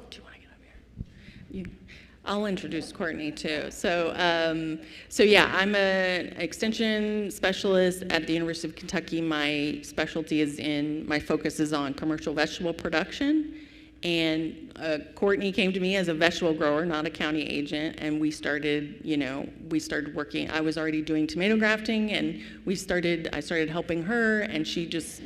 do you want to get up here? I'll introduce Cortney too. So yeah, I'm an extension specialist at the University of Kentucky. My specialty my focus is on commercial vegetable production. And Cortney came to me as a vegetable grower, not a county agent, and we started working. I was already doing tomato grafting, and I started helping her, and she just,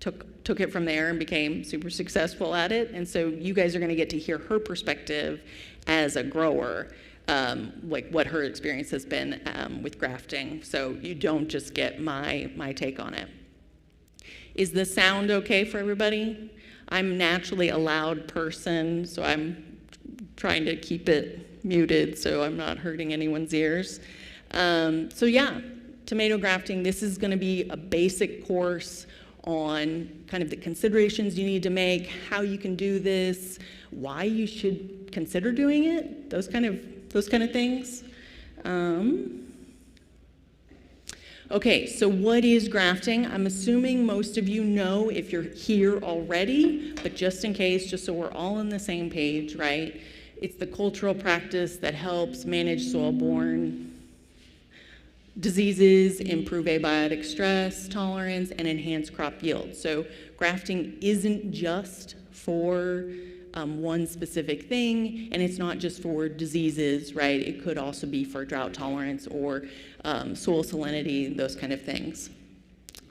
took it from there and became super successful at it. And so you guys are going to get to hear her perspective as a grower, like what her experience has been with grafting. So you don't just get my take on it. Is the sound okay for everybody? I'm naturally a loud person, so I'm trying to keep it muted so I'm not hurting anyone's ears. So yeah, tomato grafting, this is going to be a basic course on kind of the considerations you need to make, how you can do this, why you should consider doing it, those kind of things. Okay, so what is grafting? I'm assuming most of you know if you're here already, but just in case, just so we're all on the same page, right? It's the cultural practice that helps manage soil-borne diseases, improve abiotic stress tolerance, and enhance crop yield. So grafting isn't just for one specific thing, and it's not just for diseases, right? It could also be for drought tolerance or soil salinity, those kind of things.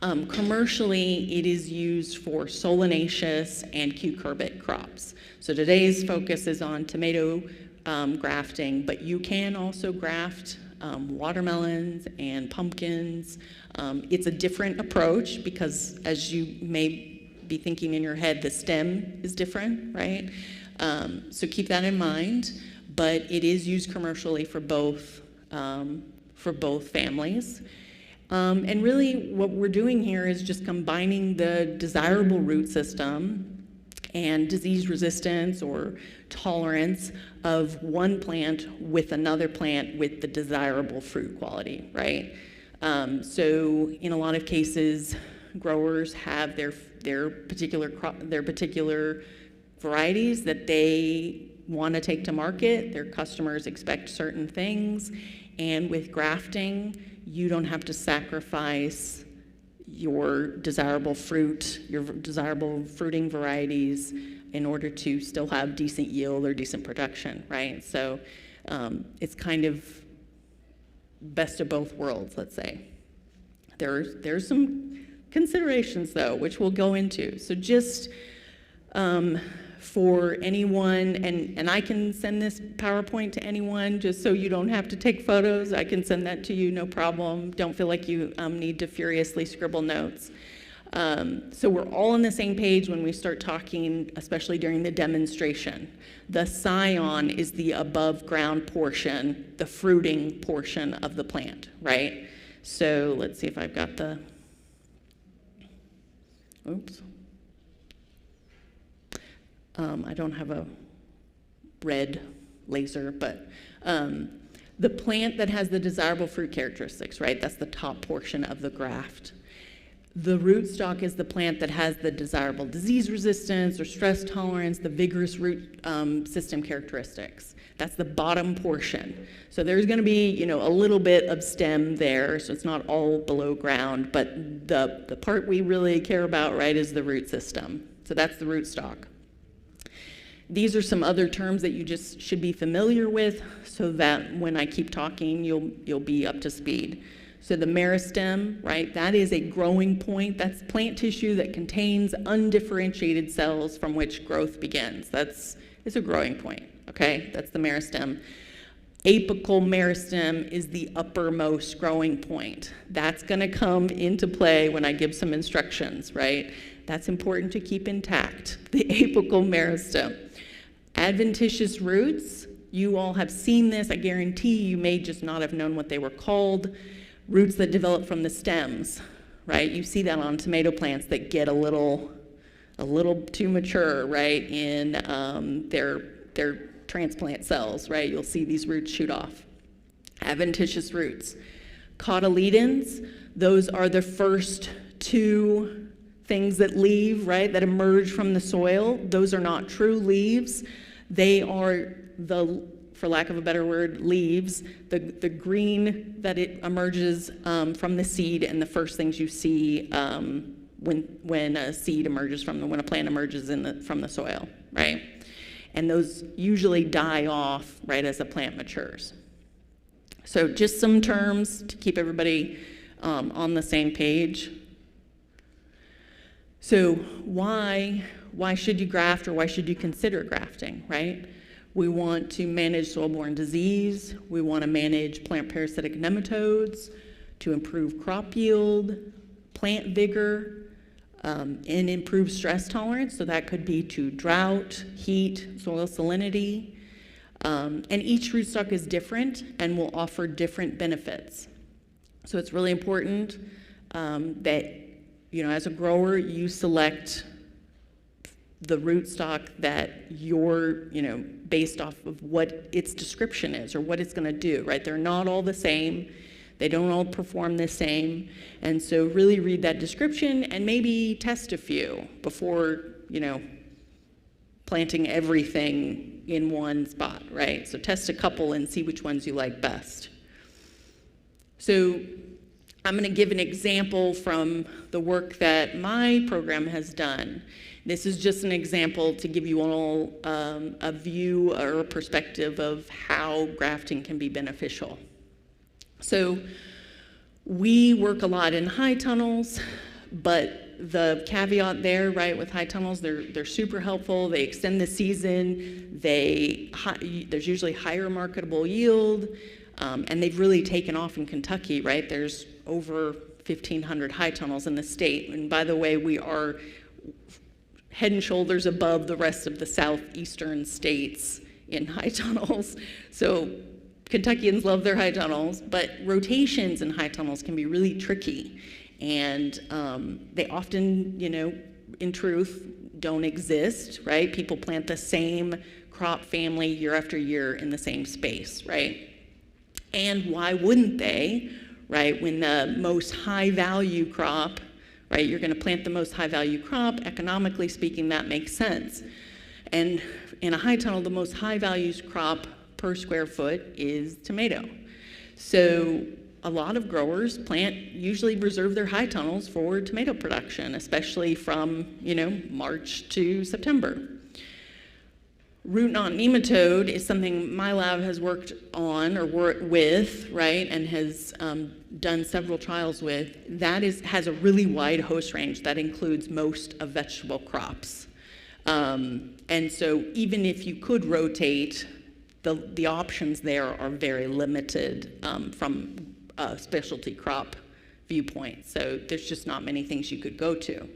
Commercially, it is used for solanaceous and cucurbit crops. So today's focus is on tomato grafting, but you can also graft watermelons and pumpkins. It's a different approach because, as you may be thinking in your head, the stem is different, right? So keep that in mind. But it is used commercially for both families. And really, what we're doing here is just combining the desirable root system and disease resistance or tolerance of one plant with another plant with the desirable fruit quality, right? So in a lot of cases, growers have their particular varieties that they want to take to market. Their customers expect certain things, and with grafting, you don't have to sacrifice your desirable fruiting varieties in order to still have decent yield or decent production, right? So it's kind of best of both worlds, let's say. There's some considerations, though, which we'll go into. So just for anyone, and I can send this PowerPoint to anyone just so you don't have to take photos. I can send that to you, no problem. Don't feel like you need to furiously scribble notes. So we're all on the same page when we start talking, especially during the demonstration. The scion is the above ground portion, the fruiting portion of the plant, right? So let's see if I've got the, oops. I don't have a red laser, but the plant that has the desirable fruit characteristics, right? That's the top portion of the graft. The rootstock is the plant that has the desirable disease resistance or stress tolerance, the vigorous root system characteristics. That's the bottom portion. So there's going to be, a little bit of stem there, so it's not all below ground, but the part we really care about, right, is the root system. So that's the rootstock. These are some other terms that you just should be familiar with so that when I keep talking, you'll be up to speed. So the meristem, right, that is a growing point. That's plant tissue that contains undifferentiated cells from which growth begins. It's a growing point, okay? That's the meristem. Apical meristem is the uppermost growing point. That's going to come into play when I give some instructions, right? That's important to keep intact, the apical meristem. Adventitious roots, you all have seen this. I guarantee you may just not have known what they were called. Roots that develop from the stems, right? You see that on tomato plants that get a little too mature, right, in their transplant cells, right? You'll see these roots shoot off. Adventitious roots. Cotyledons, those are the first two things that leave, right, that emerge from the soil. Those are not true leaves. They are for lack of a better word, leaves, the green that it emerges from the seed, and the first things you see when a seed emerges when a plant emerges from the soil, right? And those usually die off right as a plant matures. So just some terms to keep everybody on the same page. So why should you graft, or why should you consider grafting, right? We want to manage soil-borne disease. We want to manage plant parasitic nematodes to improve crop yield, plant vigor, and improve stress tolerance. So that could be to drought, heat, soil salinity. And each rootstock is different and will offer different benefits. So it's really important that, as a grower, you select the rootstock that you're, based off of what its description is or what it's going to do, right? They're not all the same. They don't all perform the same. And so really read that description and maybe test a few before, planting everything in one spot, right? So test a couple and see which ones you like best. So I'm going to give an example from the work that my program has done. This is just an example to give you all a view or a perspective of how grafting can be beneficial. So we work a lot in high tunnels, but the caveat there, right, with high tunnels, they're super helpful. They extend the season. There's usually higher marketable yield, and they've really taken off in Kentucky, right? There's over 1,500 high tunnels in the state. And by the way, we are head and shoulders above the rest of the southeastern states in high tunnels. So Kentuckians love their high tunnels, but rotations in high tunnels can be really tricky. And they often, in truth, don't exist, right? People plant the same crop family year after year in the same space, right? And why wouldn't they, right? When the most high value crop, right, you're going to plant the most high value crop, economically speaking, that makes sense. And in a high tunnel, the most high value crop per square foot is tomato. So a lot of growers usually reserve their high tunnels for tomato production, especially from, March to September. Root knot nematode is something my lab has worked on or worked with, right, and has done several trials with. That has a really wide host range that includes most of vegetable crops. And so even if you could rotate, the options there are very limited from a specialty crop viewpoint. So there's just not many things you could go to.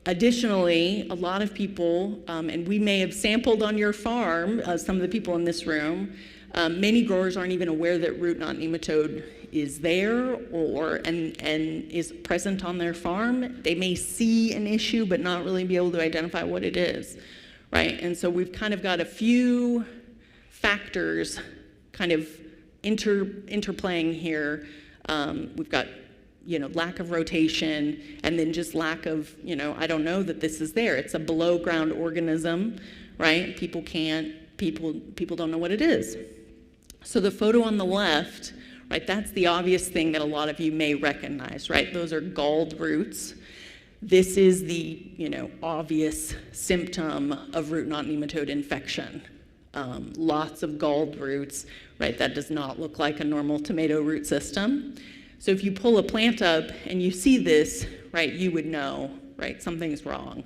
Additionally, a lot of people, and we may have sampled on your farm, some of the people in this room, many growers aren't even aware that root knot nematode is there and is present on their farm. They may see an issue but not really be able to identify what it is, right? And so we've kind of got a few factors kind of interplaying here. We've got lack of rotation, and then just lack of, I don't know that this is there. It's a below ground organism, right? People don't know what it is. So the photo on the left, right, that's the obvious thing that a lot of you may recognize, right? Those are galled roots. This is the, obvious symptom of root knot nematode infection. Lots of galled roots, right? That does not look like a normal tomato root system. So if you pull a plant up and you see this, right, you would know, right, something's wrong.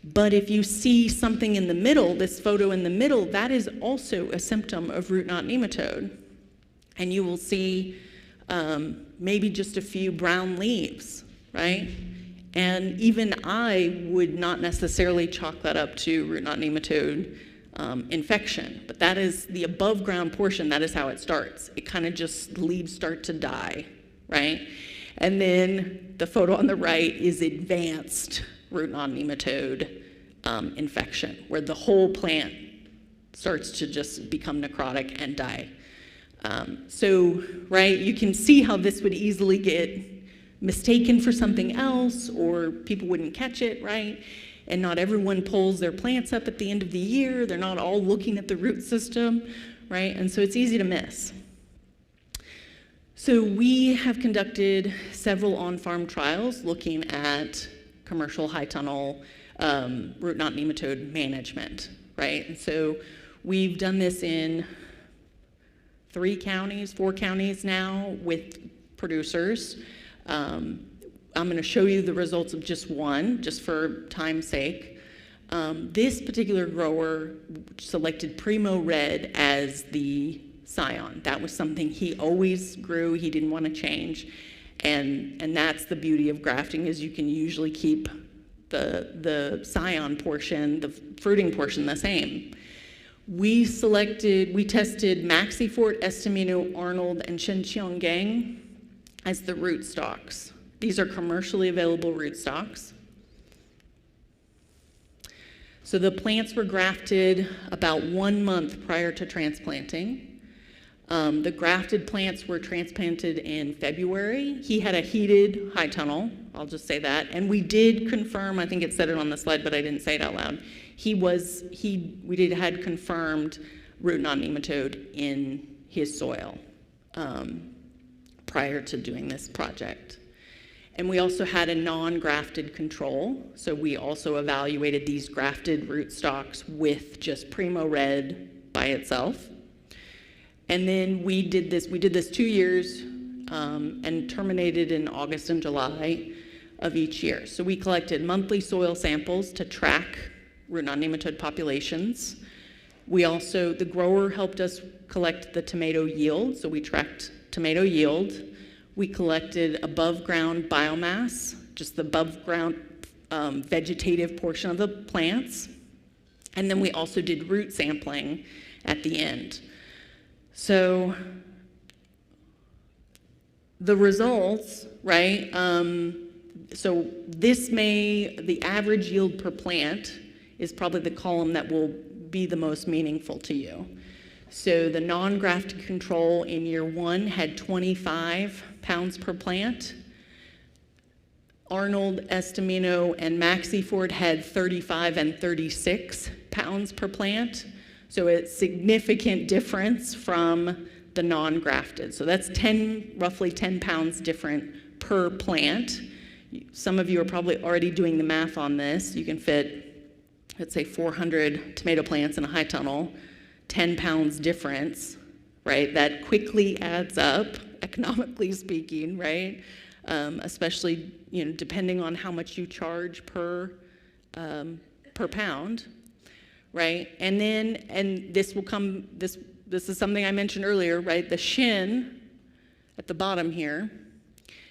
But if you see something in the middle, this photo in the middle, that is also a symptom of root knot nematode. And you will see maybe just a few brown leaves, right? And even I would not necessarily chalk that up to root knot nematode infection, but that is the above ground portion. That is how it starts. It kind of just, leaves start to die, right? And then the photo on the right is advanced root knot nematode infection, where the whole plant starts to just become necrotic and die. So, right, you can see how this would easily get mistaken for something else, or people wouldn't catch it, right? And not everyone pulls their plants up at the end of the year. They're not all looking at the root system, right? And so it's easy to miss. So we have conducted several on-farm trials looking at commercial high tunnel root knot nematode management, right? And so we've done this in 4 counties now with producers. I'm going to show you the results of just one, just for time's sake. This particular grower selected Primo Red as the scion. That was something he always grew. He didn't want to change. And that's the beauty of grafting, is you can usually keep the scion portion, the fruiting portion, the same. We tested Maxifort, Estamino, Arnold, and Xinjiang as the root stocks. These are commercially available root stocks. So the plants were grafted about 1 month prior to transplanting. The grafted plants were transplanted in February. He had a heated high tunnel, I'll just say that. And we did confirm, I think it said it on the slide, but I didn't say it out loud. We had confirmed root knot nematode in his soil prior to doing this project. And we also had a non-grafted control. So we also evaluated these grafted root stocks with just Primo Red by itself. And then we did this 2 years and terminated in August and July of each year. So we collected monthly soil samples to track root knot nematode populations. The grower helped us collect the tomato yield, so we tracked tomato yield. We collected above ground biomass, just the above ground vegetative portion of the plants. And then we also did root sampling at the end. So the results, right? So the average yield per plant is probably the column that will be the most meaningful to you. So the non-grafted control in year 1 had 25 pounds per plant. Arnold, Estamino, and Maxifort had 35 and 36 pounds per plant. So it's significant difference from the non-grafted. So that's roughly 10 pounds different per plant. Some of you are probably already doing the math on this. You can fit, let's say, 400 tomato plants in a high tunnel, 10 pounds difference, right? That quickly adds up, economically speaking, right? Especially, depending on how much you charge per pound. Right, and this is something I mentioned earlier, right? The shin at the bottom here,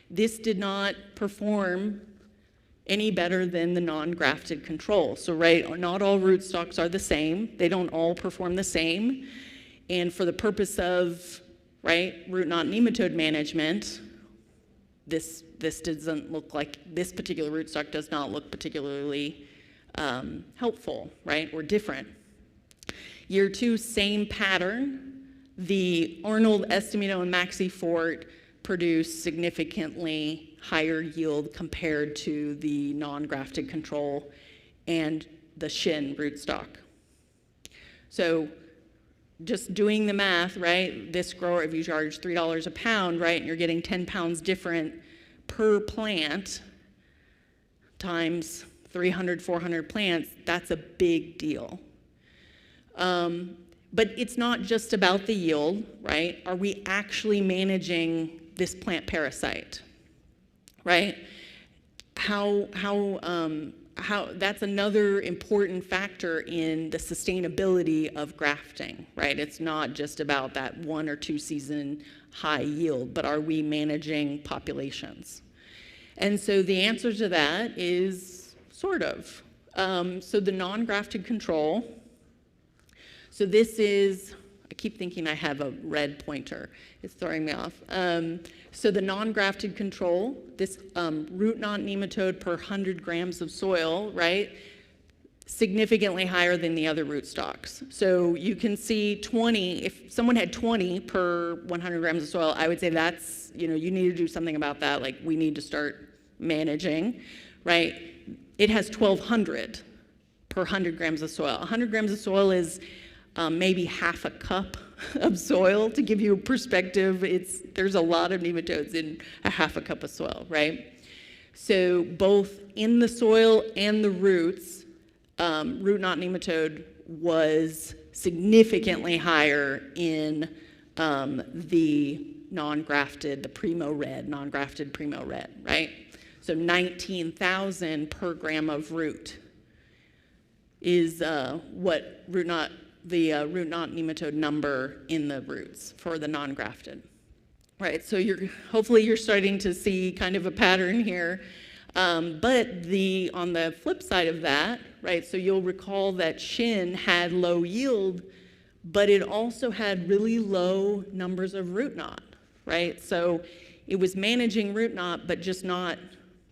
this did not perform any better than the non-grafted control. So, right, not all rootstocks are the same. They don't all perform the same. And for the purpose of, right, root knot nematode management, this doesn't look like, this particular rootstock does not look particularly helpful, right, or different. Year 2, same pattern. The Arnold, Estamino, and Maxifort produced significantly higher yield compared to the non-grafted control and the shin rootstock. So just doing the math, right, this grower, if you charge $3 a pound, right, and you're getting 10 pounds different per plant times 300, 400 plants, that's a big deal. But it's not just about the yield, right? Are we actually managing this plant parasite, right? How that's another important factor in the sustainability of grafting, right? It's not just about that 1 or 2 season high yield, but are we managing populations? And so the answer to that is sort of. So the non-grafted control, so this is, I keep thinking I have a red pointer. It's throwing me off. So the non-grafted control, this root knot nematode per 100 grams of soil, right? significantly higher than the other rootstocks. So you can see 20, if someone had 20 per 100 grams of soil, I would say that's, you need to do something about that. Like, we need to start managing, right? It has 1,200 per 100 grams of soil. 100 grams of soil is maybe half a cup of soil. To give you a perspective, there's a lot of nematodes in a half a cup of soil, right? So both in the soil and the roots, root knot nematode was significantly higher in the non-grafted, the primo red, non-grafted primo red, right? So 19,000 per gram of root is what the root knot nematode number in the roots for the non-grafted, right? So hopefully you're starting to see kind of a pattern here. But on the flip side of that, right, so you'll recall that Shin had low yield, but it also had really low numbers of root knot, right? So it was managing root knot, but just not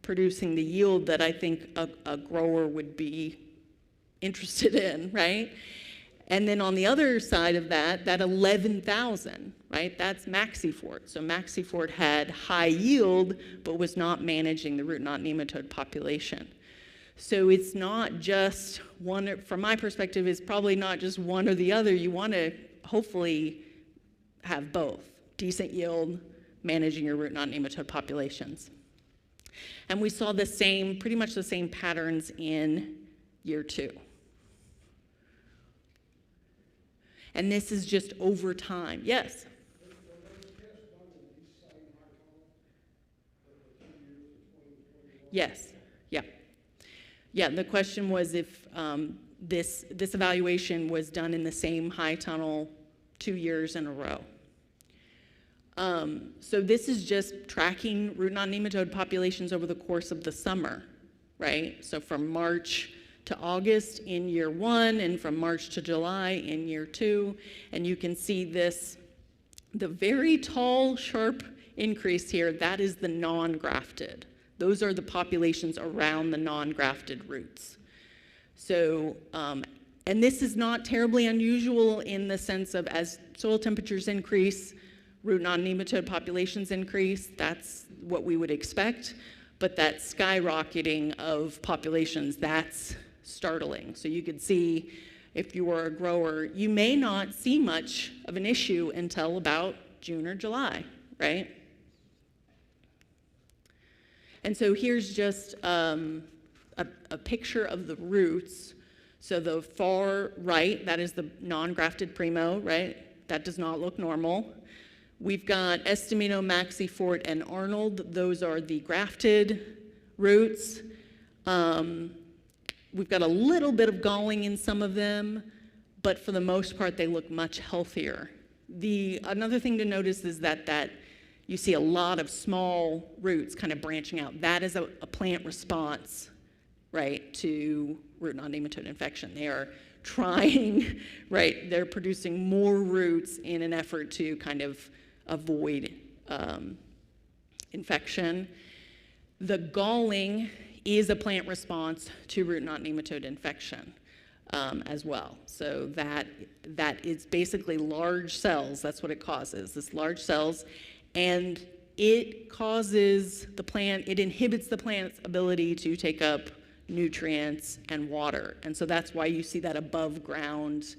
producing the yield that I think a grower would be interested in, right? And then on the other side of that 11,000, right, that's Maxifort. So Maxifort had high yield, but was not managing the root knot nematode population. So it's not just one, from my perspective, it's probably not just one or the other. You want to hopefully have both, decent yield, managing your root knot nematode populations. And we saw pretty much the same patterns in year 2. And this is just over time. Yes? Yes. Yeah. Yeah, the question was if this evaluation was done in the same high tunnel 2 years in a row. So this is just tracking root knot nematode populations over the course of the summer, right? So from March to August in year 1 and from March to July in year 2. And you can see the very tall, sharp increase here, that is the non-grafted. Those are the populations around the non-grafted roots. So, and this is not terribly unusual in the sense of as soil temperatures increase, root knot nematode populations increase. That's what we would expect. But that skyrocketing of populations, that's startling. So you could see, if you were a grower, you may not see much of an issue until about June or July, right? And so here's just a picture of the roots. So the far right, that is the non-grafted primo, right? That does not look normal. We've got Estimino, Maxifort, and Arnold. Those are the grafted roots. We've got a little bit of galling in some of them, but for the most part, they look much healthier. Another thing to notice is that you see a lot of small roots kind of branching out. That is a plant response, right, to root knot nematode infection. They are trying, right, they're producing more roots in an effort to kind of avoid infection. The galling is a plant response to root knot nematode infection as well. So that is basically large cells. That's what it causes, this large cells. And it causes the plant, it inhibits the plant's ability to take up nutrients and water. And so that's why you see that above ground.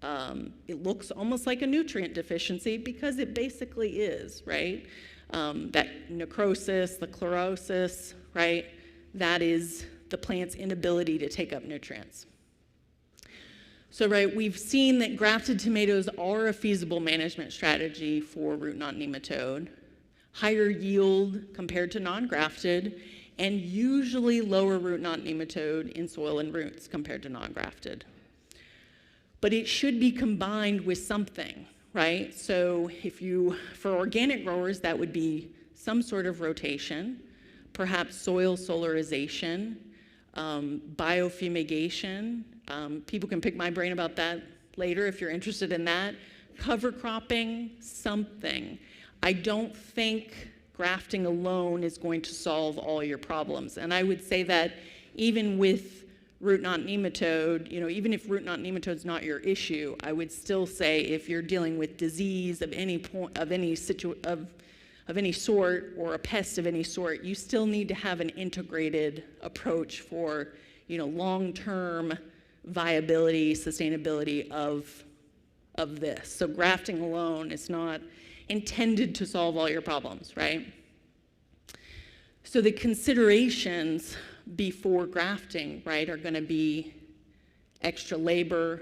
It looks almost like a nutrient deficiency because it basically is, right? That necrosis, the chlorosis, right? That is the plant's inability to take up nutrients. So, right, we've seen that grafted tomatoes are a feasible management strategy for root knot nematode, higher yield compared to non-grafted, and usually lower root knot nematode in soil and roots compared to non-grafted. But it should be combined with something, right? So for organic growers, that would be some sort of rotation, perhaps soil solarization, biofumigation. People can pick my brain about that later if you're interested in that. Cover cropping, something. I don't think grafting alone is going to solve all your problems. And I would say that even with root knot nematode, even if root knot nematode's not your issue, I would still say if you're dealing with disease of any sort or a pest of any sort, you still need to have an integrated approach for, long-term viability, sustainability of this. So grafting alone is not intended to solve all your problems, right? So the considerations before grafting, right, are going to be extra labor,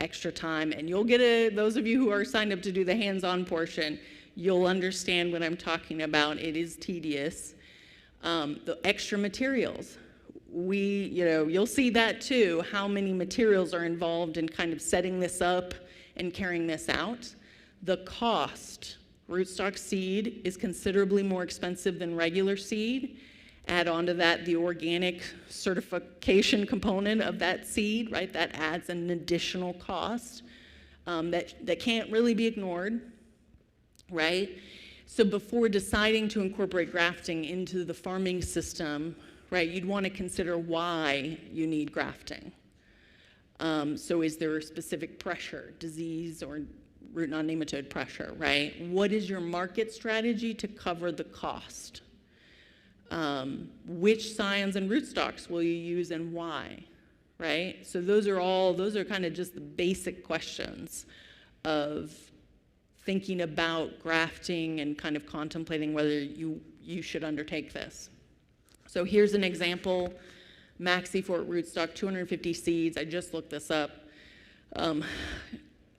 extra time, and you'll get those of you who are signed up to do the hands-on portion, you'll understand what I'm talking about. It is tedious. The extra materials. You'll see that too, how many materials are involved in kind of setting this up and carrying this out. The cost. Rootstock seed is considerably more expensive than regular seed. Add on to that the organic certification component of that seed, right? That adds an additional cost that can't really be ignored, right? So before deciding to incorporate grafting into the farming system, right, you'd want to consider why you need grafting. So is there a specific pressure, disease or root knot nematode pressure, right? What is your market strategy to cover the cost? Which scions and rootstocks will you use and why, right? So those are kind of just the basic questions of thinking about grafting and kind of contemplating whether you should undertake this. So here's an example, Maxifort rootstock, 250 seeds. I just looked this up.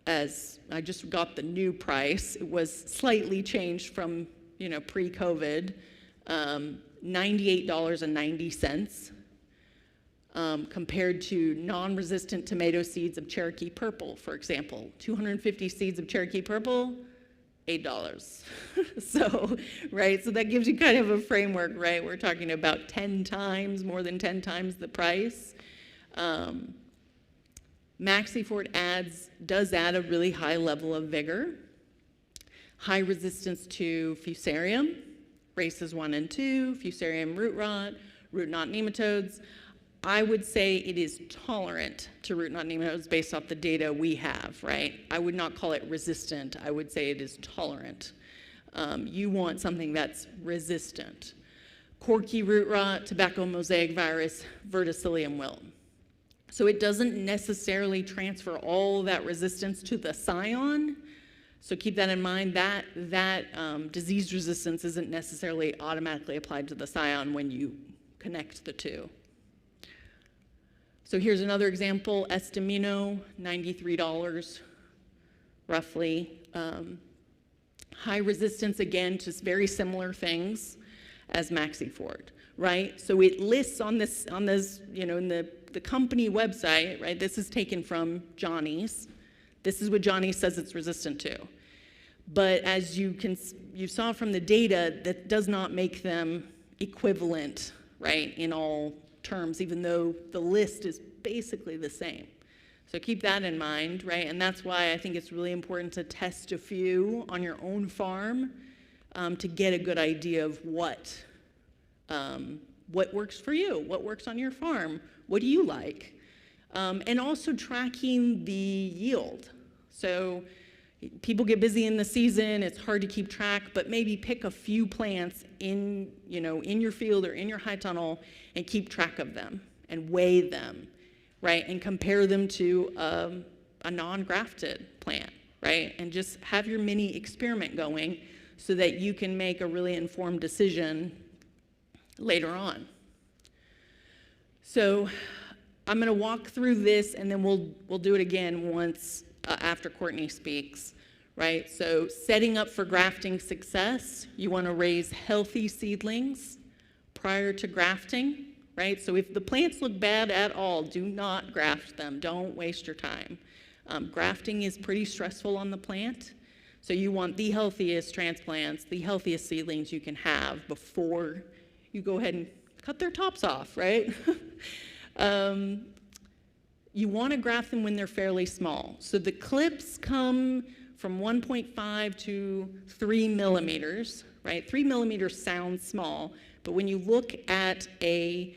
As I just got the new price, it was slightly changed from, pre-COVID, $98.90, compared to non-resistant tomato seeds of Cherokee Purple, for example. 250 seeds of Cherokee Purple, $8. So, right, so that gives you kind of a framework, right? We're talking about 10 times, more than 10 times the price. Maxifort does add a really high level of vigor, high resistance to Fusarium, races 1 and 2, Fusarium root rot, root knot nematodes. I would say it is tolerant to root knot nematodes based off the data we have, right? I would not call it resistant. I would say it is tolerant. You want something that's resistant. Corky root rot, tobacco mosaic virus, verticillium wilt. So it doesn't necessarily transfer all that resistance to the scion. So keep that in mind. That disease resistance isn't necessarily automatically applied to the scion when you connect the two. So here's another example, Estimino, $93 roughly. High resistance, again, just very similar things as Maxifort, right? So it lists on this, in the company website, right? This is taken from Johnny's. This is what Johnny says it's resistant to. But as you saw from the data, that does not make them equivalent, right, in all terms, even though the list is basically the same. So keep that in mind, right? And that's why I think it's really important to test a few on your own farm to get a good idea of what works for you, what works on your farm, what do you like? And also tracking the yield. So people get busy in the season, it's hard to keep track, but maybe pick a few plants in your field or in your high tunnel and keep track of them and weigh them, right? And compare them to a non-grafted plant, right? And just have your mini experiment going so that you can make a really informed decision later on. So I'm going to walk through this, and then we'll do it again once after Cortney speaks, right? So setting up for grafting success, you want to raise healthy seedlings prior to grafting, right? So if the plants look bad at all, do not graft them. Don't waste your time. Grafting is pretty stressful on the plant, so you want the healthiest transplants, the healthiest seedlings you can have before you go ahead and cut their tops off, right? You want to graft them when they're fairly small. So the clips come from 1.5 to 3 millimeters, right? 3 millimeters sounds small, but when you look at a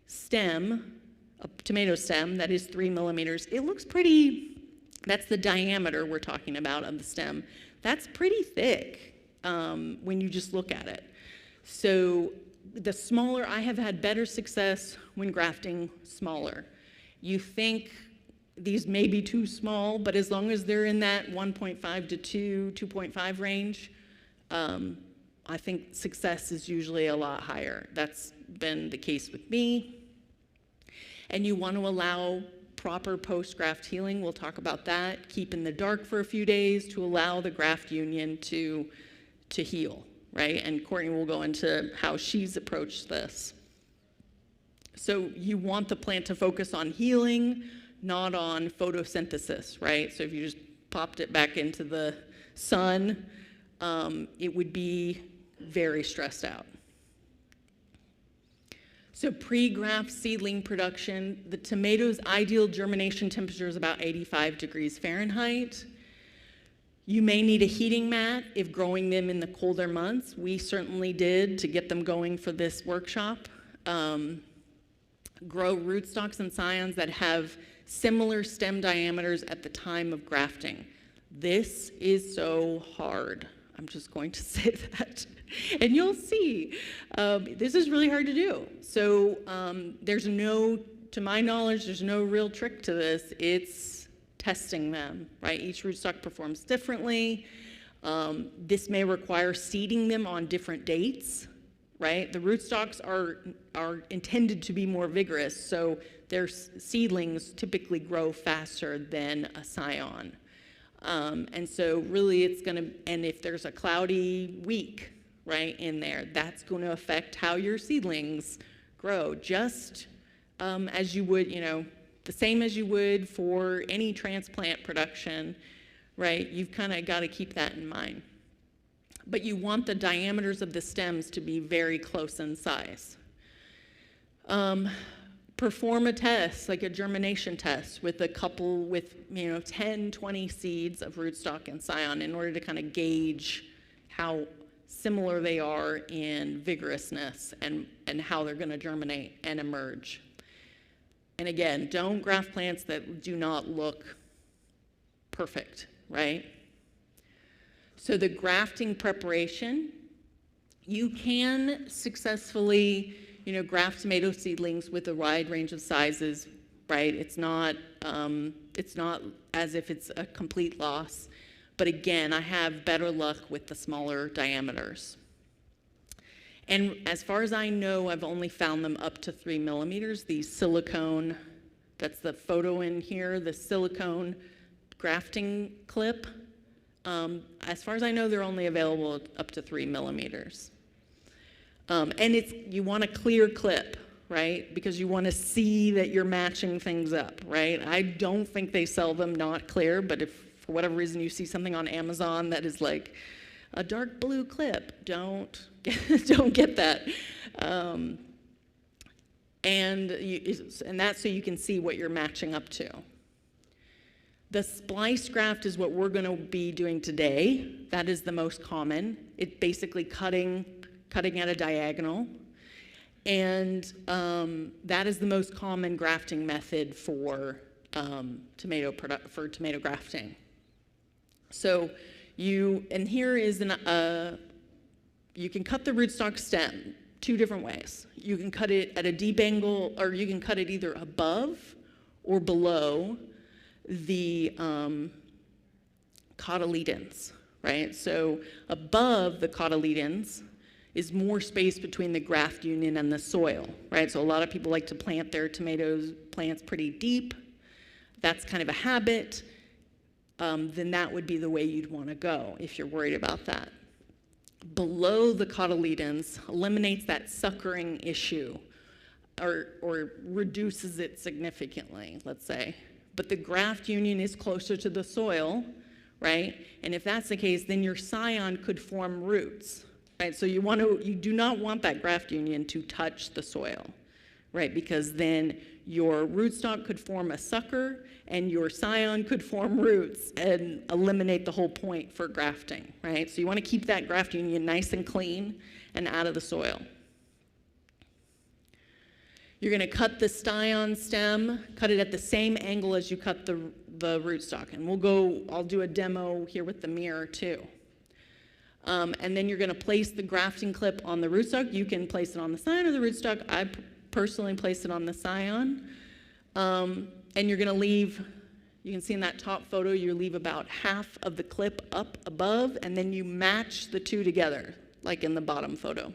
stem a tomato stem that is 3 millimeters, it looks pretty, that's the diameter we're talking about of the stem. That's pretty thick when you just look at it. So the smaller, I have had better success when grafting smaller. You think these may be too small, but as long as they're in that 1.5 to 2, 2.5 range, I think success is usually a lot higher. That's been the case with me. And you want to allow proper post-graft healing. We'll talk about that. Keep in the dark for a few days to allow the graft union to heal, right? And Cortney will go into how she's approached this. So you want the plant to focus on healing, not on photosynthesis, right? So if you just popped it back into the sun, it would be very stressed out. So pre-graft seedling production, the tomato's ideal germination temperature is about 85 degrees Fahrenheit. You may need a heating mat if growing them in the colder months. We certainly did to get them going for this workshop. Grow rootstocks and scions that have similar stem diameters at the time of grafting. This is so hard. I'm just going to say that. And you'll see, this is really hard to do. So there's no, to my knowledge, there's no real trick to this. It's testing them, right? Each rootstock performs differently. This may require seeding them on different dates, right? The rootstocks are intended to be more vigorous, so their seedlings typically grow faster than a scion. And so really it's gonna, and if there's a cloudy week, right, in there, that's gonna affect how your seedlings grow, just as you would, the same as you would for any transplant production, right? You've kind of got to keep that in mind. But you want the diameters of the stems to be very close in size. Perform a test, like a germination test, with a couple, with 10, 20 seeds of rootstock and scion in order to kind of gauge how similar they are in vigorousness and how they're going to germinate and emerge. And again, don't graft plants that do not look perfect, right? So the grafting preparation, you can successfully, graft tomato seedlings with a wide range of sizes, right? It's not as if it's a complete loss. But again, I have better luck with the smaller diameters. And as far as I know, I've only found them up to 3 millimeters. These silicone, that's the photo in here, the silicone grafting clip. As far as I know, they're only available up to 3 millimeters. And you want a clear clip, right? Because you want to see that you're matching things up, right? I don't think they sell them not clear, but if for whatever reason you see something on Amazon that is like a dark blue clip, don't get that. And that's so you can see what you're matching up to. The splice graft is what we're going to be doing today. That is the most common. It's basically cutting at a diagonal. And that is the most common grafting method for tomato grafting. So and here is you can cut the rootstock stem 2 different ways. You can cut it at a deep angle, or you can cut it either above or below the cotyledons, right? So above the cotyledons is more space between the graft union and the soil, right? So a lot of people like to plant their plants pretty deep. That's kind of a habit. Then that would be the way you'd want to go if you're worried about that. Below the cotyledons eliminates that suckering issue or reduces it significantly, let's say. But the graft union is closer to the soil, right? And if that's the case, then your scion could form roots, right? So you do not want that graft union to touch the soil, right? Because then your rootstock could form a sucker and your scion could form roots and eliminate the whole point for grafting, right? So you want to keep that graft union nice and clean and out of the soil. You're going to cut the styon stem, cut it at the same angle as you cut the rootstock. And I'll do a demo here with the mirror too. And then you're going to place the grafting clip on the rootstock. You can place it on the scion or the rootstock. I personally place it on the scion. And you're going to leave, you can see in that top photo, you leave about half of the clip up above, and then you match the two together, like in the bottom photo.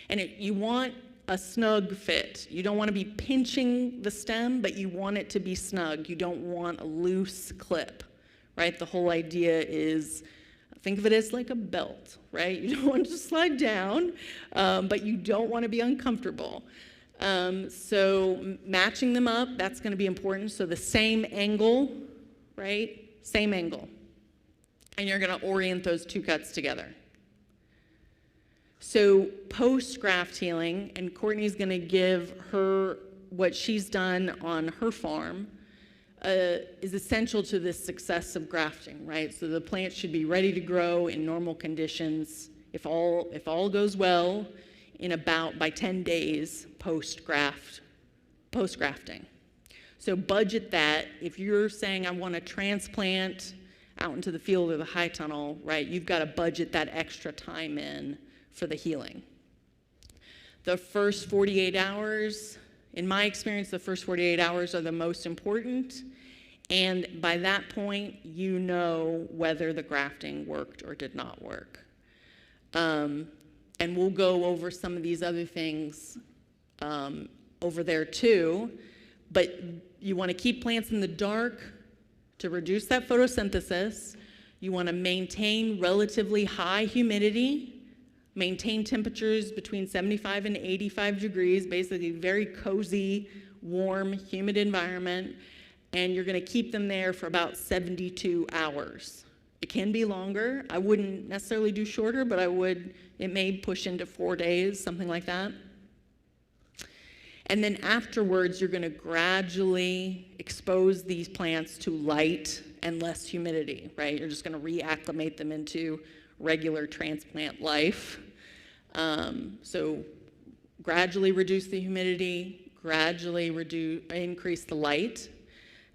And you want a snug fit. You don't want to be pinching the stem, but you want it to be snug. You don't want a loose clip, right? The whole idea is, think of it as like a belt, right? You don't want it to slide down, but you don't want to be uncomfortable. So matching them up, that's going to be important. So the same angle, right? Same angle. And you're going to orient those two cuts together. So post-graft healing, and Courtney's going to give her what she's done on her farm, is essential to the success of grafting, right? So the plant should be ready to grow in normal conditions, if all goes well, by 10 days post-grafting. So budget that. If you're saying I want to transplant out into the field or the high tunnel, right, you've got to budget that extra time in for the healing. The first 48 hours, in my experience, the first 48 hours are the most important. And by that point, you know whether the grafting worked or did not work. And we'll go over some of these other things over there too. But you want to keep plants in the dark to reduce that photosynthesis. You want to maintain relatively high humidity. Maintain temperatures between 75 and 85 degrees, basically very cozy, warm, humid environment, and you're going to keep them there for about 72 hours. It can be longer. I wouldn't necessarily do shorter, but it may push into 4 days, something like that. And then afterwards, you're going to gradually expose these plants to light and less humidity, right? You're just going to reacclimate them into regular transplant life. So gradually reduce the humidity, gradually increase the light.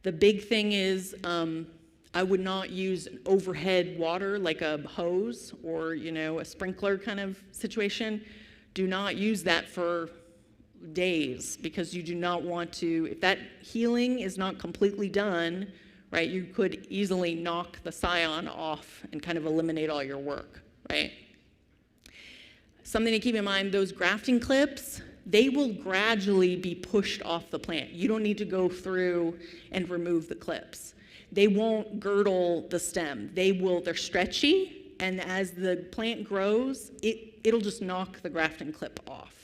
The big thing is I would not use overhead water like a hose or a sprinkler kind of situation. Do not use that for days, because you do not want to, if that healing is not completely done, right, you could easily knock the scion off and kind of eliminate all your work, right? Something to keep in mind, those grafting clips, they will gradually be pushed off the plant. You don't need to go through and remove the clips. They won't girdle the stem. They're stretchy, and as the plant grows, it'll just knock the grafting clip off.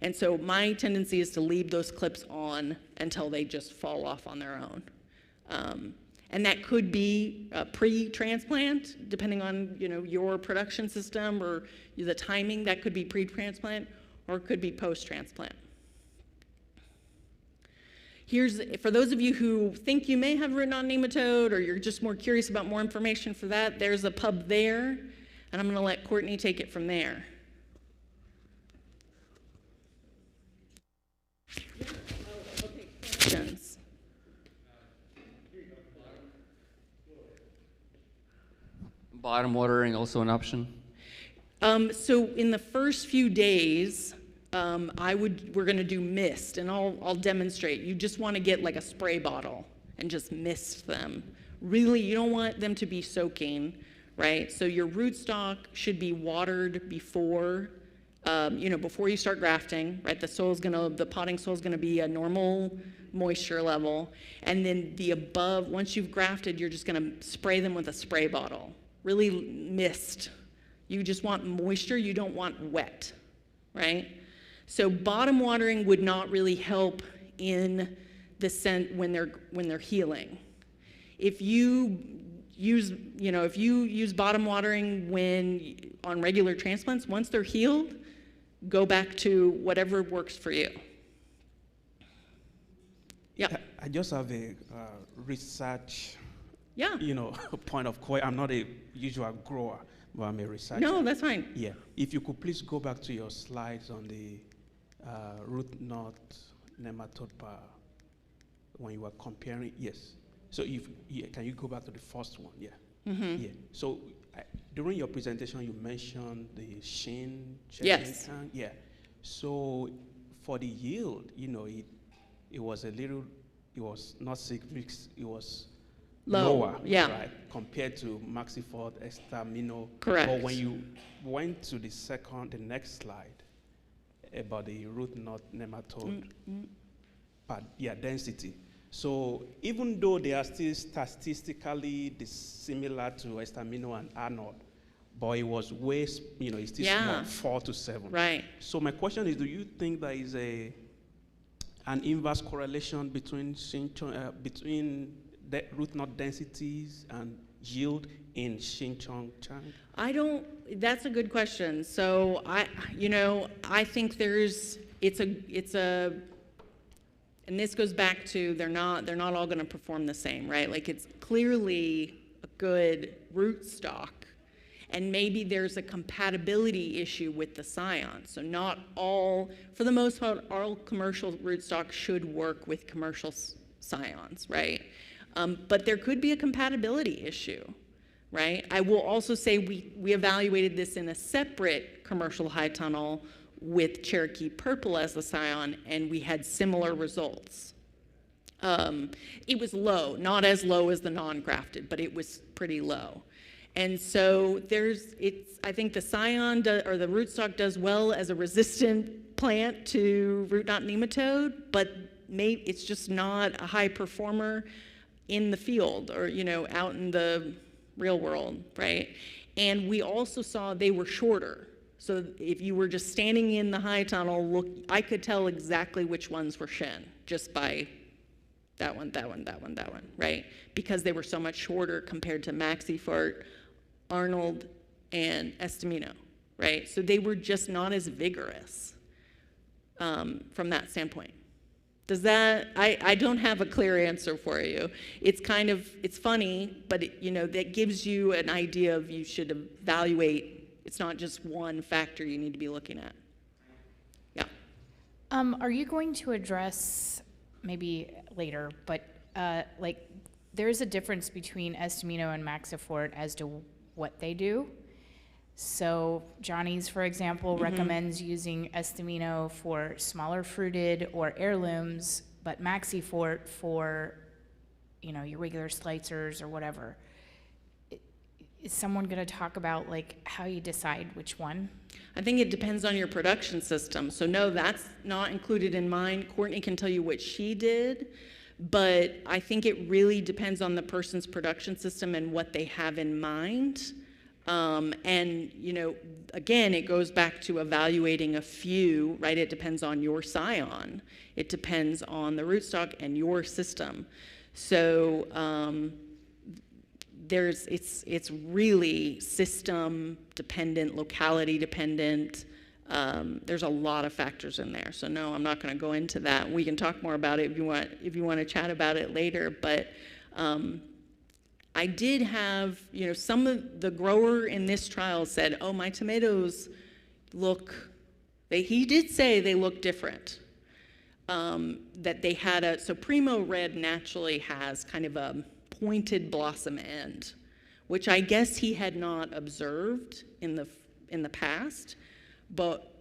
And so my tendency is to leave those clips on until they just fall off on their own. And that could be pre-transplant, depending on your production system or the timing. That could be pre-transplant, or it could be post-transplant. For those of you who think you may have written on nematode, or you're just more curious about more information for that, there's a pub there, and I'm going to let Cortney take it from there. Okay, questions. Bottom watering also an option? So in the first few days, we're going to do mist, and I'll demonstrate. You just want to get like a spray bottle and just mist them. Really, you don't want them to be soaking, right? So your rootstock should be watered before you start grafting, right? The potting soil is going to be a normal moisture level, and then once you've grafted, you're just going to spray them with a spray bottle. Really mist. You just want moisture, you don't want wet, right? So bottom watering would not really help in the scent when they're healing. If you use bottom watering on regular transplants, once they're healed, go back to whatever works for you. Yeah. I just have a research, yeah, point of question. I'm not a usual grower, but I'm a researcher. No, that's fine. Yeah. If you could please go back to your slides on the root knot nematode per, when you were comparing, yes. So if, yeah, can you go back to the first one? Yeah. Yeah. So during your presentation, you mentioned the Shin checking Yes. tank. Yeah. So for the yield, you know, it was a little, it was not 6 weeks, it was Low, lower, yeah. right, compared to Maxifort, Estamino. Correct. But when you went to the next slide about the root knot nematode, density. So even though they are still statistically similar to Estamino and Arnold, but it was way, you know, it's still small, 4 to 7. Right. So my question is, do you think there is an inverse correlation between the root knot densities and yield in Xinjiang Chang? That's a good question. So I think it's a, and this goes back to they're not all going to perform the same, right? Like it's clearly a good rootstock, and maybe there's a compatibility issue with the scion. So not all, for the most part, all commercial rootstocks should work with commercial scions, right? But there could be a compatibility issue, right? I will also say we evaluated this in a separate commercial high tunnel with Cherokee Purple as the scion, and we had similar results. It was low, not as low as the non-grafted, but it was pretty low. And so I think the scion or the rootstock does well as a resistant plant to root knot nematode, but it's just not a high performer in the field or, out in the real world, right? And we also saw they were shorter. So if you were just standing in the high tunnel, I could tell exactly which ones were Shin just by that one, right? Because they were so much shorter compared to Maxifort, Arnold, and Estamino, right? So they were just not as vigorous from that standpoint. Does that, I don't have a clear answer for you. It's funny, but that gives you an idea of you should evaluate. It's not just one factor you need to be looking at. Yeah. Are you going to address, maybe later, but there's a difference between Estamino and Maxifort as to what they do. So Johnny's, for example, recommends using Estamino for smaller fruited or heirlooms, but Maxifort for, your regular slicers or whatever. Is someone going to talk about how you decide which one? I think it depends on your production system. So no, that's not included in mine. Cortney can tell you what she did, but I think it really depends on the person's production system and what they have in mind. And again, it goes back to evaluating a few, right? It depends on your scion. It depends on the rootstock and your system. So it's really system dependent, locality dependent. There's a lot of factors in there. So no, I'm not going to go into that. We can talk more about it if you want to chat about it later. But I did have, some of the grower in this trial said, "Oh, my tomatoes he did say they look different." That they had so Primo Red naturally has kind of a pointed blossom end, which I guess he had not observed in the past, but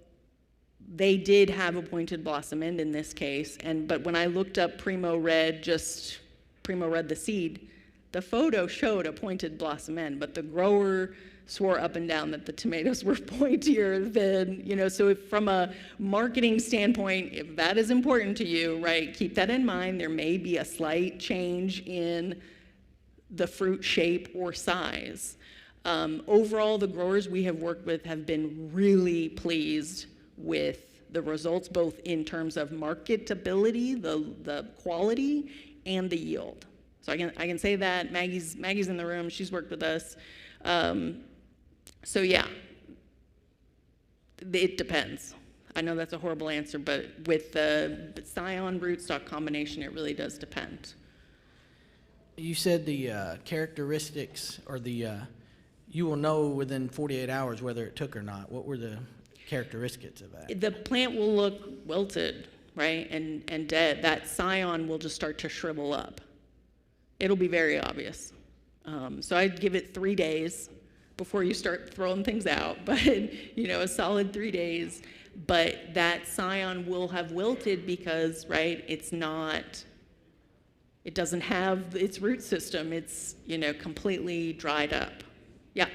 they did have a pointed blossom end in this case. But when I looked up Primo Red the seed, the photo showed a pointed blossom end, but the grower swore up and down that the tomatoes were pointier than, so if from a marketing standpoint, if that is important to you, right, keep that in mind. There may be a slight change in the fruit shape or size. Overall, the growers we have worked with have been really pleased with the results, both in terms of marketability, the quality, and the yield. So I can say that. Maggie's in the room. She's worked with us. So yeah, it depends. I know that's a horrible answer, but with the scion rootstock combination, it really does depend. You said the characteristics or you will know within 48 hours whether it took or not. What were the characteristics of that? The plant will look wilted, right, and dead. That scion will just start to shrivel up. It'll be very obvious. So I'd give it 3 days before you start throwing things out, but a solid 3 days. But that scion will have wilted because, right, it doesn't have its root system. It's, completely dried up. Yeah.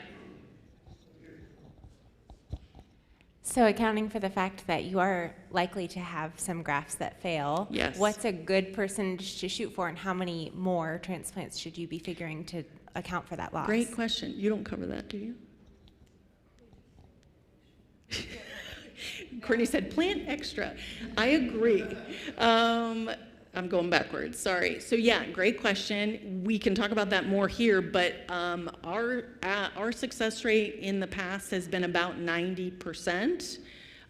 So accounting for the fact that you are likely to have some grafts that fail, Yes. what's a good percentage to shoot for, and how many more transplants should you be figuring to account for that loss? Great question. You don't cover that, do you? Courtney said, plant extra. I agree. I'm going backwards, sorry. So yeah, great question. We can talk about that more here, but our success rate in the past has been about 90%.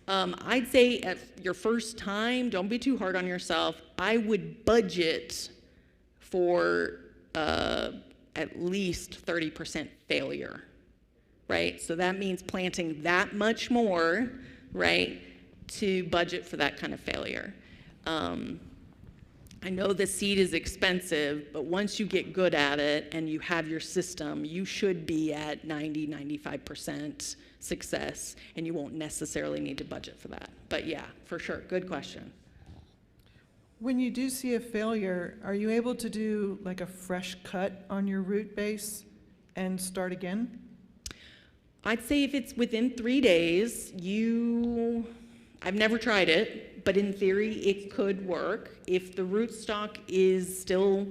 I'd say at your first time, don't be too hard on yourself. I would budget for at least 30% failure, right? So that means planting that much more, right, to budget for that kind of failure. I know the seed is expensive, but once you get good at it and you have your system, you should be at 90-95% success, and you won't necessarily need to budget for that. But yeah, for sure, good question. When you do see a failure, are you able to do like a fresh cut on your root base and start again? I'd say if it's within 3 days, I've never tried it, but in theory, it could work. If the rootstock is still,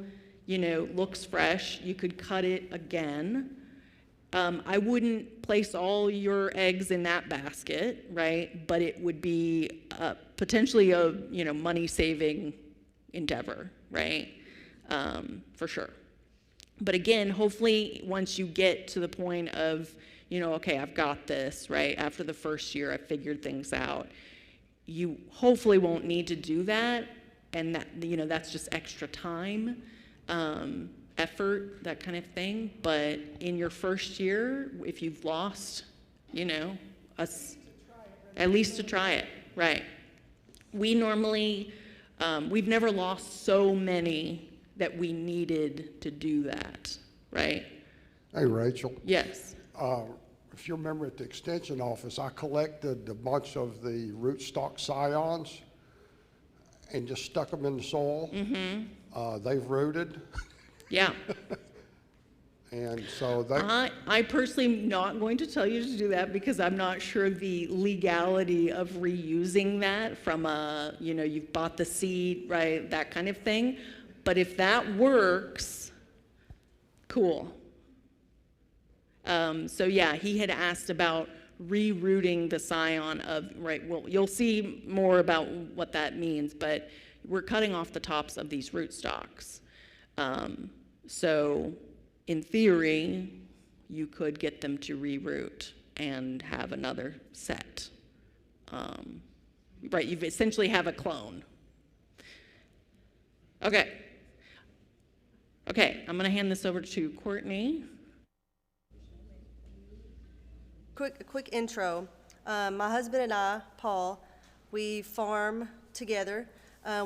looks fresh, you could cut it again. I wouldn't place all your eggs in that basket, right? But it would be potentially a, money-saving endeavor, right? For sure. But again, hopefully, once you get to the point of, okay, I've got this, right? After the first year, I figured things out. You hopefully won't need to do that, and that that's just extra time, effort, that kind of thing. But in your first year, if you've lost, at least to try it, right? We normally, we've never lost so many that we needed to do that, right? Hey, Rachel. Yes. If you remember at the extension office, I collected a bunch of the rootstock scions and just stuck them in the soil. Mm-hmm. They've rooted. Yeah. And so I personally am not going to tell you to do that because I'm not sure the legality of reusing that from you've bought the seed, right, that kind of thing. But if that works, cool. So yeah, he had asked about rerooting the scion of, right, well, you'll see more about what that means, but we're cutting off the tops of these rootstocks. So in theory, you could get them to reroot and have another set. Right, you essentially have a clone. Okay, I'm gonna hand this over to Courtney. Quick intro. My husband and I, Paul, we farm together.